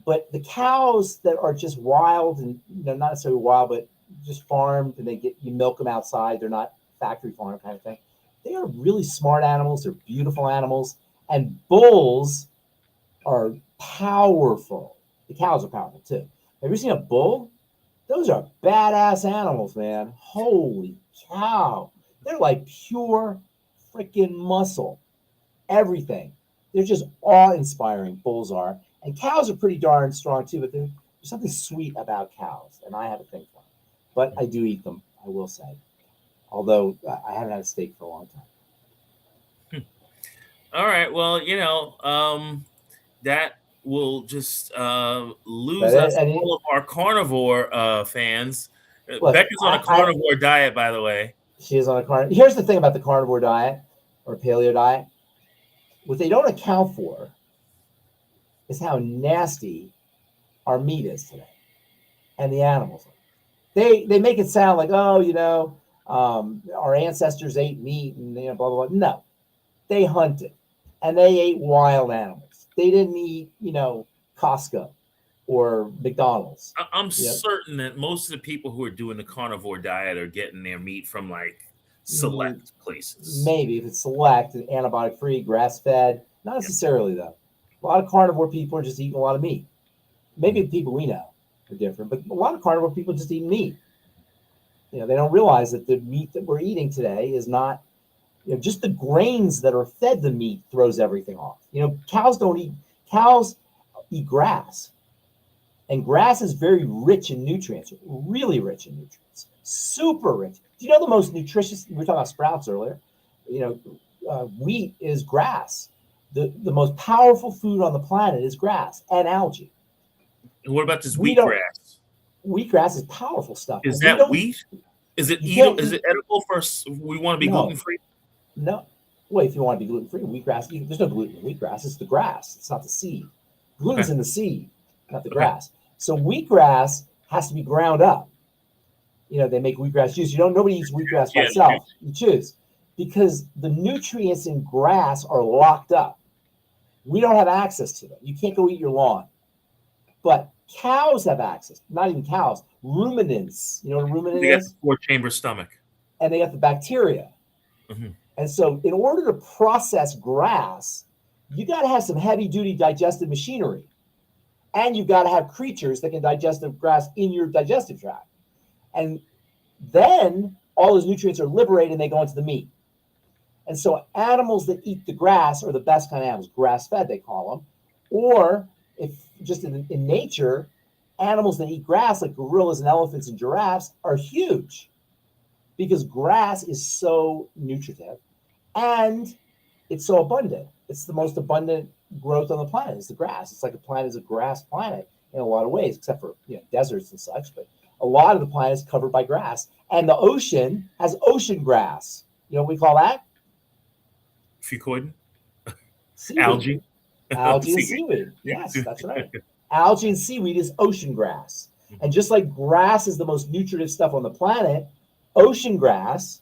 But the cows that are just wild and, not necessarily wild, but just farmed, and you milk them outside. They're not factory farm kind of thing. They are really smart animals. They're beautiful animals. And bulls are powerful. The cows are powerful too. Have you seen a bull? Those are badass animals, man. Holy cow. They're like pure freaking muscle. Everything. They're just awe-inspiring, bulls are. And cows are pretty darn strong too, but there's something sweet about cows, and I have a thing for them. But I do eat them, I will say. Although I haven't had a steak for a long time. All right. Well, that will just lose us all of our carnivore fans. Look, Becca's on a carnivore diet, by the way. She is on a carnivore. Here's the thing about the carnivore diet or paleo diet. What they don't account for is how nasty our meat is today, and the animals. They make it sound like, our ancestors ate meat and blah blah blah. No, they hunted, and they ate wild animals. They didn't eat Costco or McDonald's. I'm certain that most of the people who are doing the carnivore diet are getting their meat from like select places. Maybe if it's select, antibiotic free, grass fed. Not necessarily though. A lot of carnivore people are just eating a lot of meat. Maybe the people we know are different, but a lot of carnivore people just eat meat. They don't realize that the meat that we're eating today is not, just the grains that are fed the meat throws everything off. Cows eat grass, and grass is very rich in nutrients, really rich in nutrients, super rich. Do you know the most nutritious? We were talking about sprouts earlier. Wheat is grass. The most powerful food on the planet is grass and algae. And what about this wheatgrass? Wheatgrass is powerful stuff. Is that wheat? Is it edible for we want to be gluten free? No. Well, if you want to be gluten free, wheatgrass, there's no gluten in wheatgrass. It's the grass. It's not the seed. Gluten's in the seed, not the grass. So wheatgrass has to be ground up. They make wheatgrass juice. Nobody eats wheatgrass by itself. You choose, because the nutrients in grass are locked up. We don't have access to them. You can't go eat your lawn. But cows have access. Not even cows. Ruminants. You know what a ruminant is? They got the 4-chamber stomach. And they got the bacteria. Mm-hmm. And so in order to process grass, you got to have some heavy-duty digestive machinery. And you've got to have creatures that can digest the grass in your digestive tract. And then all those nutrients are liberated and they go into the meat. And so animals that eat the grass are the best kind of animals, grass-fed they call them. Or if just in nature, animals that eat grass like gorillas and elephants and giraffes are huge, because grass is so nutritive and it's so abundant. It's the most abundant growth on the planet is the grass. It's like the planet is a grass planet in a lot of ways, except for deserts and such. But a lot of the planet is covered by grass, and the ocean has ocean grass. You know what we call that? Fucoid? Algae. Algae and seaweed. Yes, that's right. Algae and seaweed is ocean grass. And just like grass is the most nutritive stuff on the planet, ocean grass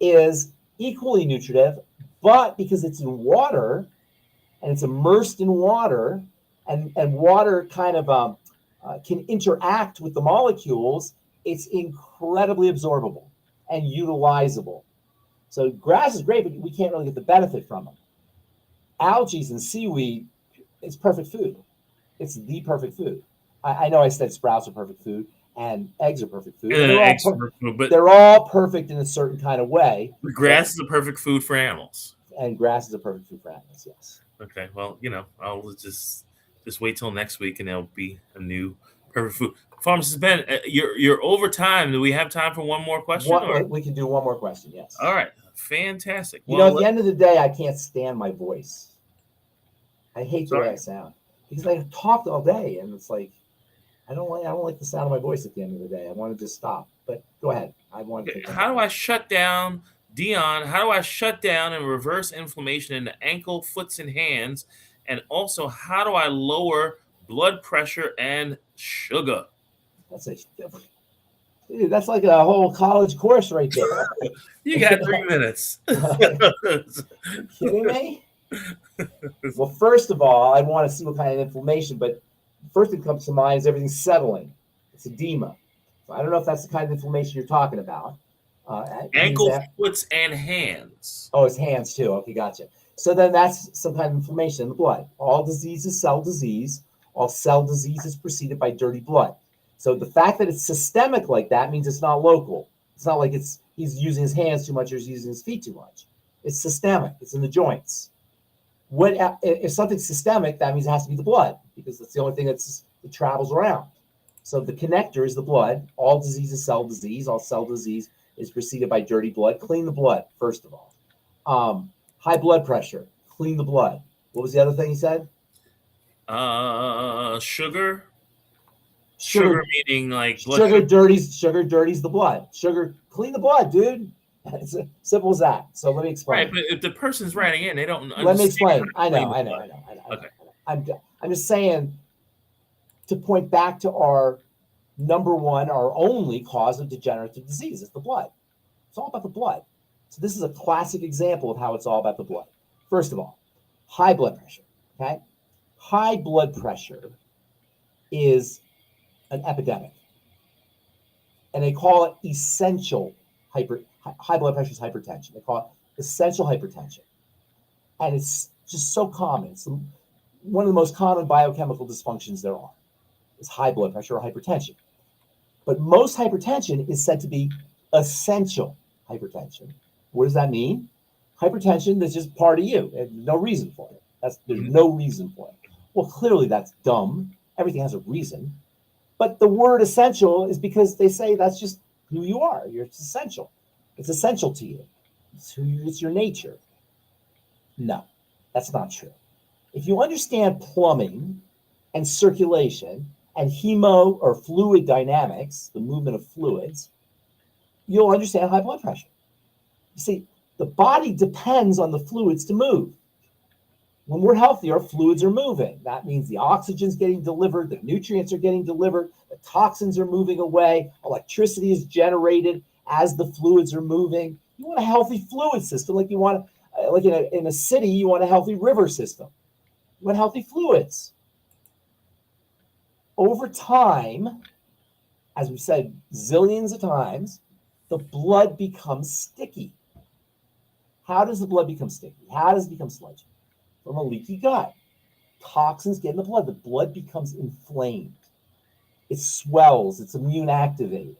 is equally nutritive, but because it's in water and it's immersed in water, and water kind of can interact with the molecules, it's incredibly absorbable and utilizable. So grass is great, but we can't really get the benefit from them. Algae and seaweed is perfect food. It's the perfect food. I know I said sprouts are perfect food and eggs are perfect food. They're all perfect in a certain kind of way. Grass is a perfect food for animals. And grass is a perfect food for animals, yes. Okay, well, I'll just wait till next week and there'll be a new perfect food. Pharmacist Ben, you're over time. Do we have time for one more question? We can do one more question, yes. All right, fantastic. At the end of the day, I can't stand my voice. I hate the way I sound because I talked all day, and it's like I don't like the sound of my voice at the end of the day. I want to just stop. But go ahead. How do I shut down, Dion? How do I shut down and reverse inflammation in the ankle, foots, and hands? And also, how do I lower blood pressure and sugar? Dude, that's like a whole college course right there. You got 3 minutes. You kidding me? Well, first of all, I want to see what kind of inflammation, but first thing that comes to mind is everything's settling. It's edema. So I don't know if that's the kind of inflammation you're talking about. Ankles, foots, and hands. Oh, it's hands too. Okay, gotcha. So then that's some kind of inflammation in the blood. All disease is cell disease. All cell disease is preceded by dirty blood. So the fact that it's systemic like that means it's not local. It's not like he's using his hands too much or he's using his feet too much. It's systemic. It's in the joints. If something's systemic, that means it has to be the blood because that's the only thing that travels around. So the connector is the blood. All disease is cell disease. All cell disease is preceded by dirty blood. Clean the blood, first of all. High blood pressure. Clean the blood. What was the other thing he said? Sugar. Sugar meaning like blood sugar dirties the blood. Sugar, clean the blood, dude. It's simple as that. So let me explain. Right, but if the person's writing in, they don't understand. Let me explain. I know. Okay. I'm just saying to point back to our number one, our only cause of degenerative disease is the blood. It's all about the blood. So this is a classic example of how it's all about the blood. First of all, high blood pressure. Okay, high blood pressure is an epidemic, and they call it essential high blood pressure is hypertension. They call it essential hypertension, and it's just so common. It's one of the most common biochemical dysfunctions there are is high blood pressure or hypertension. But most hypertension is said to be essential hypertension. What does that mean? Hypertension is just part of you. There's no reason for it. There's no reason for it. Well, clearly that's dumb. Everything has a reason. But the word essential is because they say that's just who you are. It's essential. It's essential to you. It's your nature. No, that's not true. If you understand plumbing and circulation and hemo or fluid dynamics, the movement of fluids, you'll understand high blood pressure. You see, the body depends on the fluids to move. When we're healthy, our fluids are moving. That means the oxygen's getting delivered, the nutrients are getting delivered, the toxins are moving away, electricity is generated as the fluids are moving. You want a healthy fluid system, like you want, like in a city, you want a healthy river system. You want healthy fluids. Over time, as we've said zillions of times, the blood becomes sticky. How does the blood become sticky? How does it become sludgy? From a leaky gut. Toxins get in the blood. The blood becomes inflamed. It swells. It's immune activated.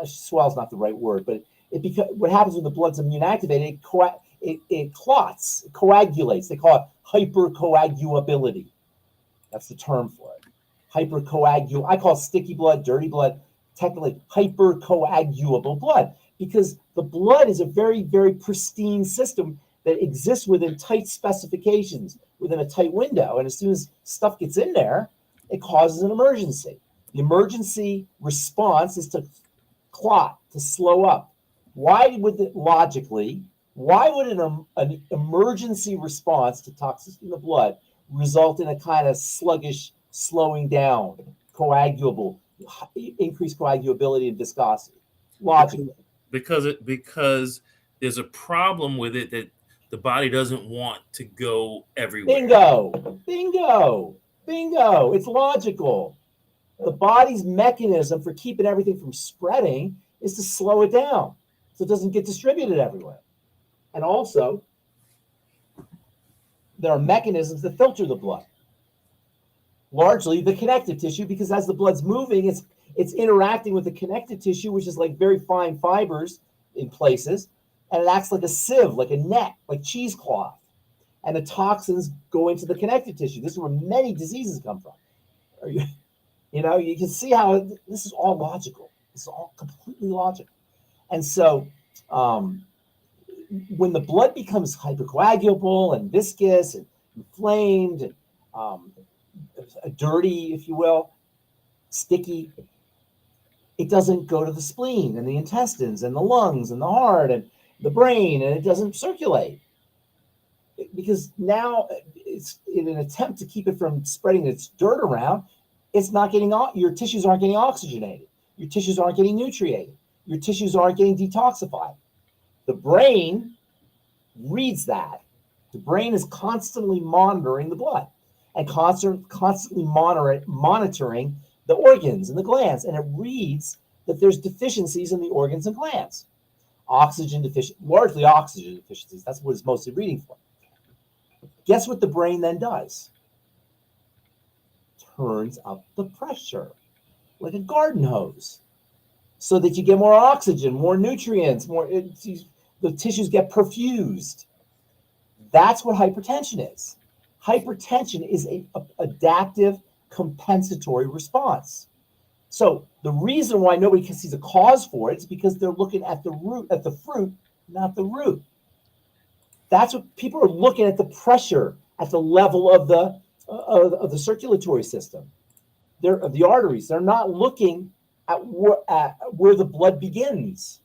Swell is not the right word, but what happens when the blood's immune activated, it clots, it coagulates. They call it hypercoagulability. That's the term for it. I call sticky blood, dirty blood, technically hypercoagulable blood, because the blood is a very, very pristine system that exists within tight specifications, within a tight window. And as soon as stuff gets in there, it causes an emergency. The emergency response is to clot, to slow up. Why would an emergency response to toxicity in the blood result in a kind of sluggish slowing down, coagulable, increased coagulability and viscosity? Logically. Because there's a problem with it that the body doesn't want to go everywhere. Bingo. It's logical. The body's mechanism for keeping everything from spreading is to slow it down so it doesn't get distributed everywhere. And also, there are mechanisms that filter the blood. Largely the connective tissue, because as the blood's moving, it's interacting with the connective tissue, which is like very fine fibers in places, and it acts like a sieve, like a net, like cheesecloth. And the toxins go into the connective tissue. This is where many diseases come from. You can see how this is all logical. This is all completely logical. And so when the blood becomes hypercoagulable and viscous and inflamed and dirty, if you will, sticky, it doesn't go to the spleen and the intestines and the lungs and the heart and the brain, and it doesn't circulate. Because now it's in an attempt to keep it from spreading its dirt around, it's not getting, your tissues aren't getting oxygenated. your tissues aren't getting nutriated. Your tissues aren't getting detoxified. The brain reads that. The brain is constantly monitoring the blood and constantly monitoring the organs and the glands, and it reads that there's deficiencies in the organs and glands. Largely oxygen deficiencies. That's what it's mostly reading for. Guess what the brain then does? Turns up the pressure like a garden hose so that you get more oxygen, more nutrients, the tissues get perfused. That's what hypertension is. Hypertension is an adaptive compensatory response. So the reason why nobody sees a cause for it is because they're looking at the fruit, not the root. That's what people are looking at, the pressure at the level of the circulatory system. They're of the arteries. They're not looking at where the blood begins.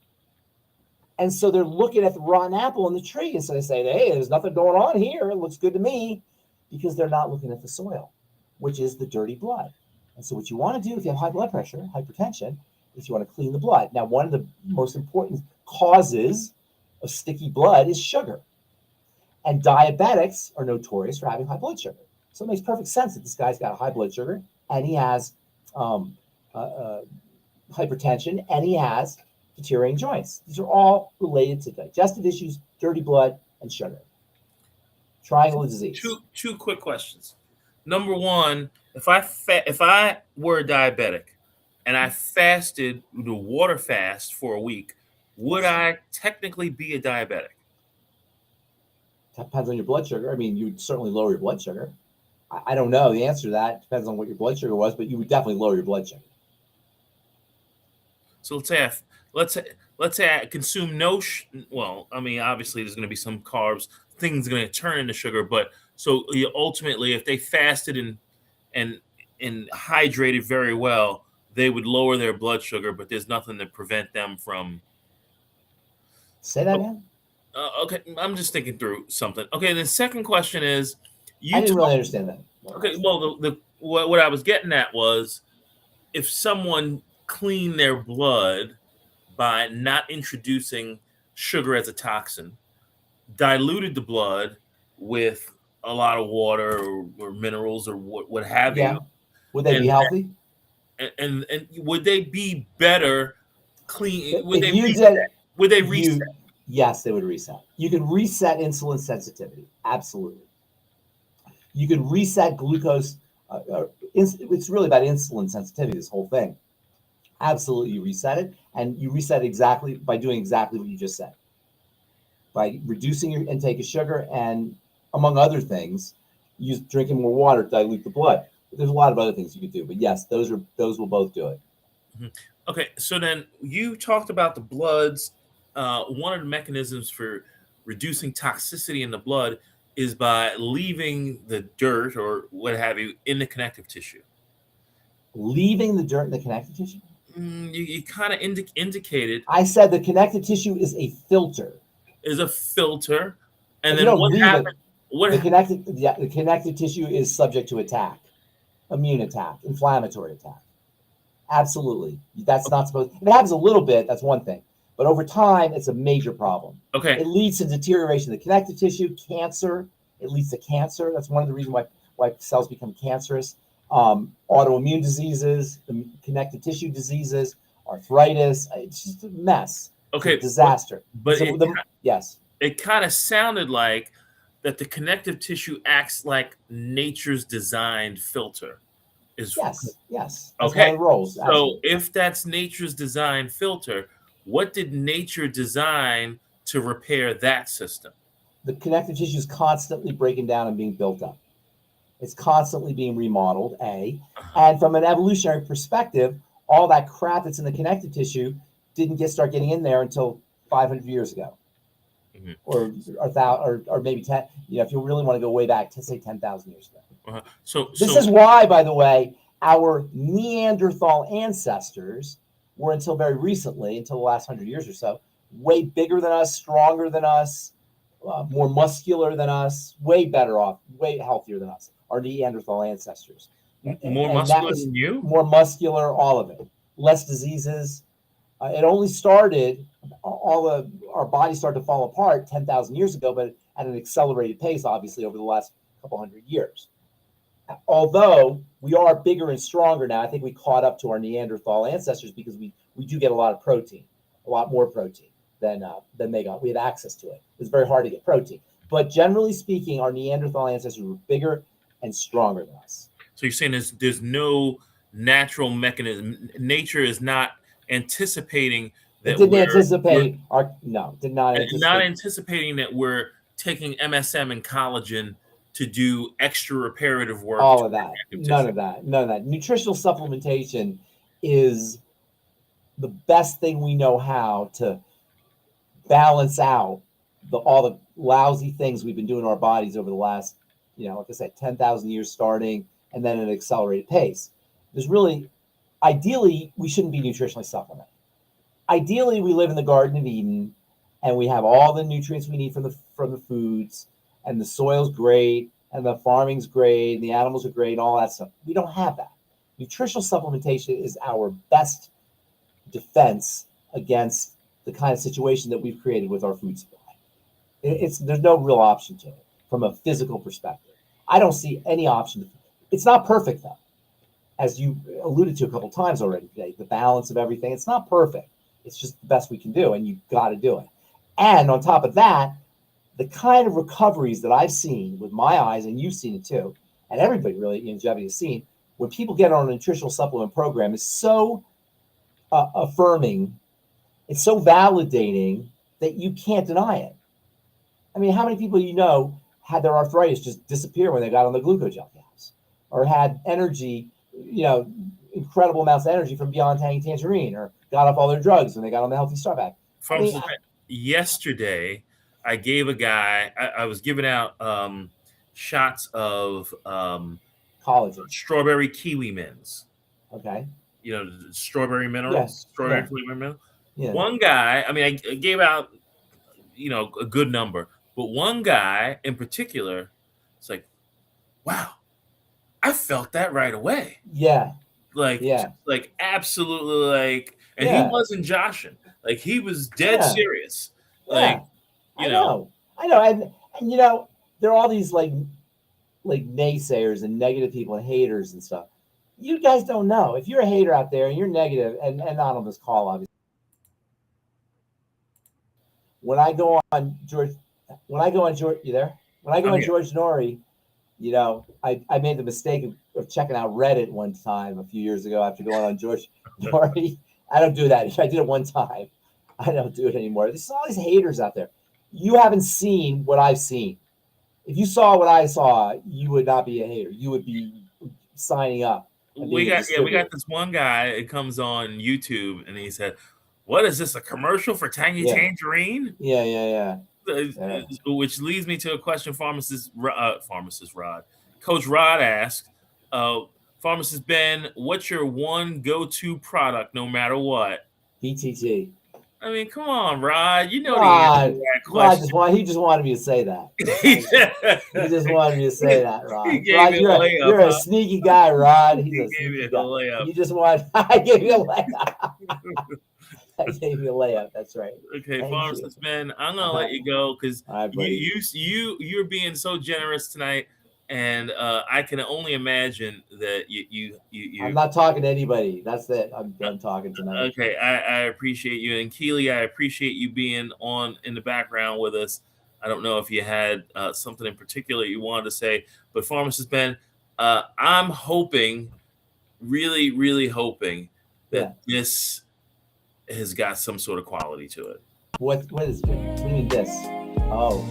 And so they're looking at the rotten apple in the tree, and so they say, hey, there's nothing going on here. It looks good to me, because they're not looking at the soil, which is the dirty blood. And so what you want to do if you have high blood pressure, hypertension, is you want to clean the blood. Now, one of the most important causes of sticky blood is sugar. And diabetics are notorious for having high blood sugar. So it makes perfect sense that this guy's got a high blood sugar, and he has hypertension, and he has deteriorating joints. These are all related to digestive issues, dirty blood, and sugar. Triangle of disease. Two quick questions. Number one, if I were a diabetic and I fasted the water fast for a week, would I technically be a diabetic? Depends on your blood sugar. I mean, you would certainly lower your blood sugar. I don't know the answer to that. Depends on what your blood sugar was, but you would definitely lower your blood sugar. So let's say I consume obviously there's going to be some carbs, things are going to turn into sugar, but so ultimately, if they fasted and hydrated very well, they would lower their blood sugar, but there's nothing to prevent them from. Say that again. Okay, I'm just thinking through something. Okay, the second question is, I didn't really understand that. Okay, well, what I was getting at was, if someone cleaned their blood by not introducing sugar as a toxin, diluted the blood with a lot of water or minerals or what have you. Would they be healthy? And would they be better clean? Would they reset? Yes, they would reset. You can reset insulin sensitivity. Absolutely. You can reset glucose. It's really about insulin sensitivity, this whole thing. Absolutely, you reset it. And you reset exactly by doing exactly what you just said. By reducing your intake of sugar and, among other things, drinking more water to dilute the blood. But there's a lot of other things you could do. But yes, those will both do it. Mm-hmm. Okay, so then you talked about the bloods. One of the mechanisms for reducing toxicity in the blood is by leaving the dirt or what have you in the connective tissue. Leaving the dirt in the connective tissue? You kind of indicated. I said the connective tissue is a filter. Is a filter, and then what happens? The connective tissue is subject to attack, immune attack, inflammatory attack. Absolutely, that's not supposed. If it happens a little bit, that's one thing, but over time, it's a major problem. Okay, it leads to deterioration of the connective tissue, cancer. It leads to cancer. That's one of the reasons why cells become cancerous. Autoimmune diseases, the connective tissue diseases, arthritis. It's just a mess. Okay, it's a disaster. But yes, it kind of sounded like that the connective tissue acts like nature's designed filter. Yes. That's okay. How it rolls. So if that's nature's designed filter, what did nature design to repair that system? The connective tissue is constantly breaking down and being built up. It's constantly being remodeled, and from an evolutionary perspective, all that crap that's in the connective tissue didn't start getting in there until 500 years ago, mm-hmm. or maybe 10. If you really want to go way back, to say 10,000 years ago. So this is why, by the way, our Neanderthal ancestors were, until very recently, until the last 100 years or so, way bigger than us, stronger than us, more muscular than us, way better off, way healthier than us. Our Neanderthal ancestors. More muscular than you? More muscular, all of it. less diseases. It only started, our bodies started to fall apart 10,000 years ago, but at an accelerated pace, obviously, over the last couple hundred years. Although we are bigger and stronger now, I think we caught up to our Neanderthal ancestors because we do get a lot of protein, a lot more protein than they got. We have access to it. It's very hard to get protein. But generally speaking, our Neanderthal ancestors were bigger and stronger than us. So you're saying there's no natural mechanism. Nature is not anticipating that It didn't anticipate did not anticipate. Not anticipating that we're taking MSM and collagen to do extra reparative work. All of that. None of that. Nutritional supplementation is the best thing we know how to balance out all the lousy things we've been doing to our bodies over the last, like I said, 10,000 years starting, and then at an accelerated pace. There's really, ideally, we shouldn't be nutritionally supplemented. Ideally, we live in the Garden of Eden, and we have all the nutrients we need from the foods, and the soil's great, and the farming's great, and the animals are great, and all that stuff. We don't have that. Nutritional supplementation is our best defense against the kind of situation that we've created with our food supply. There's no real option to it from a physical perspective. I don't see any option. It's not perfect, though, as you alluded to a couple times already today. The balance of everything, it's not perfect. It's just the best we can do, and you've got to do it. And on top of that, the kind of recoveries that I've seen with my eyes, and you've seen it too, and everybody really in longevity has seen, when people get on a nutritional supplement program, is so affirming, it's so validating that you can't deny it. I mean, how many people had their arthritis just disappear when they got on the glucogel caps, or had energy, incredible amounts of energy from Beyond Tangy Tangerine, or got off all their drugs when they got on the Healthy Start Pack? Yesterday, I gave a guy, I was giving out shots of collagen, strawberry kiwi mints. Okay. Strawberry minerals, strawberry flavor minerals. Yeah. One guy, I gave out, a good number, but one guy in particular, it's like, wow, I felt that right away. Yeah. Like absolutely, and he wasn't joshing. Like, he was dead serious. Like, I know. And there are all these like naysayers and negative people and haters and stuff. You guys don't know. If you're a hater out there and you're negative, and not on this call, obviously. When I go on George, you there? When I go on George Norrie, I made the mistake of checking out Reddit one time a few years ago after going on George Norrie. I don't do that. I did it one time. I don't do it anymore. There's all these haters out there. You haven't seen what I've seen. If you saw what I saw, you would not be a hater. You would be signing up. We got this one guy. It comes on YouTube, and he said, "What is this? A commercial for Tangy Tangerine?" Yeah. Which leads me to a question Pharmacist Rod, Coach Rod asked, Pharmacist Ben, what's your one go-to product no matter what? PTT. I mean, come on, Rod. You know Rod, the answer to that question. He just wanted me to say that. He just wanted me to say that, Rod. Rod, you're a sneaky guy, Rod. He's a sneaky guy. Layup. You just want. I gave you a layup. I gave you a layup. That's right. Okay, Pharmacist Ben, I'm gonna let you go because you're being so generous tonight, and I can only imagine that you. I'm not talking to anybody. That's it. I'm done talking tonight. Okay, I appreciate you, and Keely, I appreciate you being on in the background with us. I don't know if you had something in particular you wanted to say, but Pharmacist Ben, I'm hoping, really, really hoping that this has got some sort of quality to it. What is it? What do you mean this? Oh.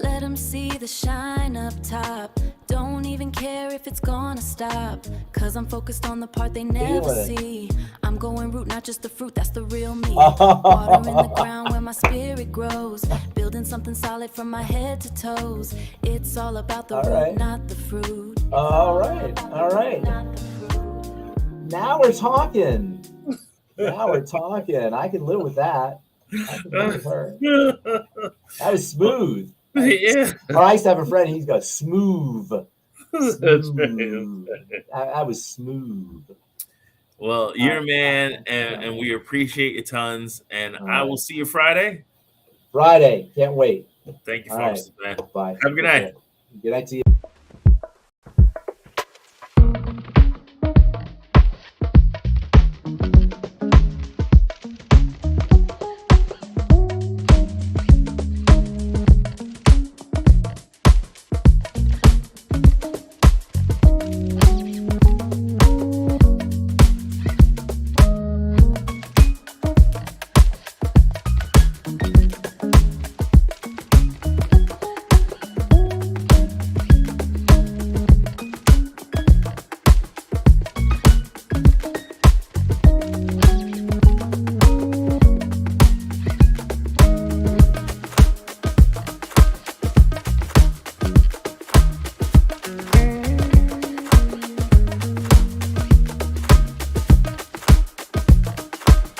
Let them see the shine up top. Don't even care if it's gonna stop. Cause I'm focused on the part they never see. I'm going root, not just the fruit, that's the real me. Water in the ground where my spirit grows. Building something solid from my head to toes. It's all about the root, not the fruit. All right. Now we're talking. I can live with that. I can live with her. That was smooth. Yeah. I used to have a friend. He's got smooth. That's right. I was smooth. Well, you're a right. man, and we appreciate you tons. And All I will right. see you Friday. Friday. Can't wait. Thank you, All right. Pharmacist Ben. Bye. Have a good Take night. care. Good night to you.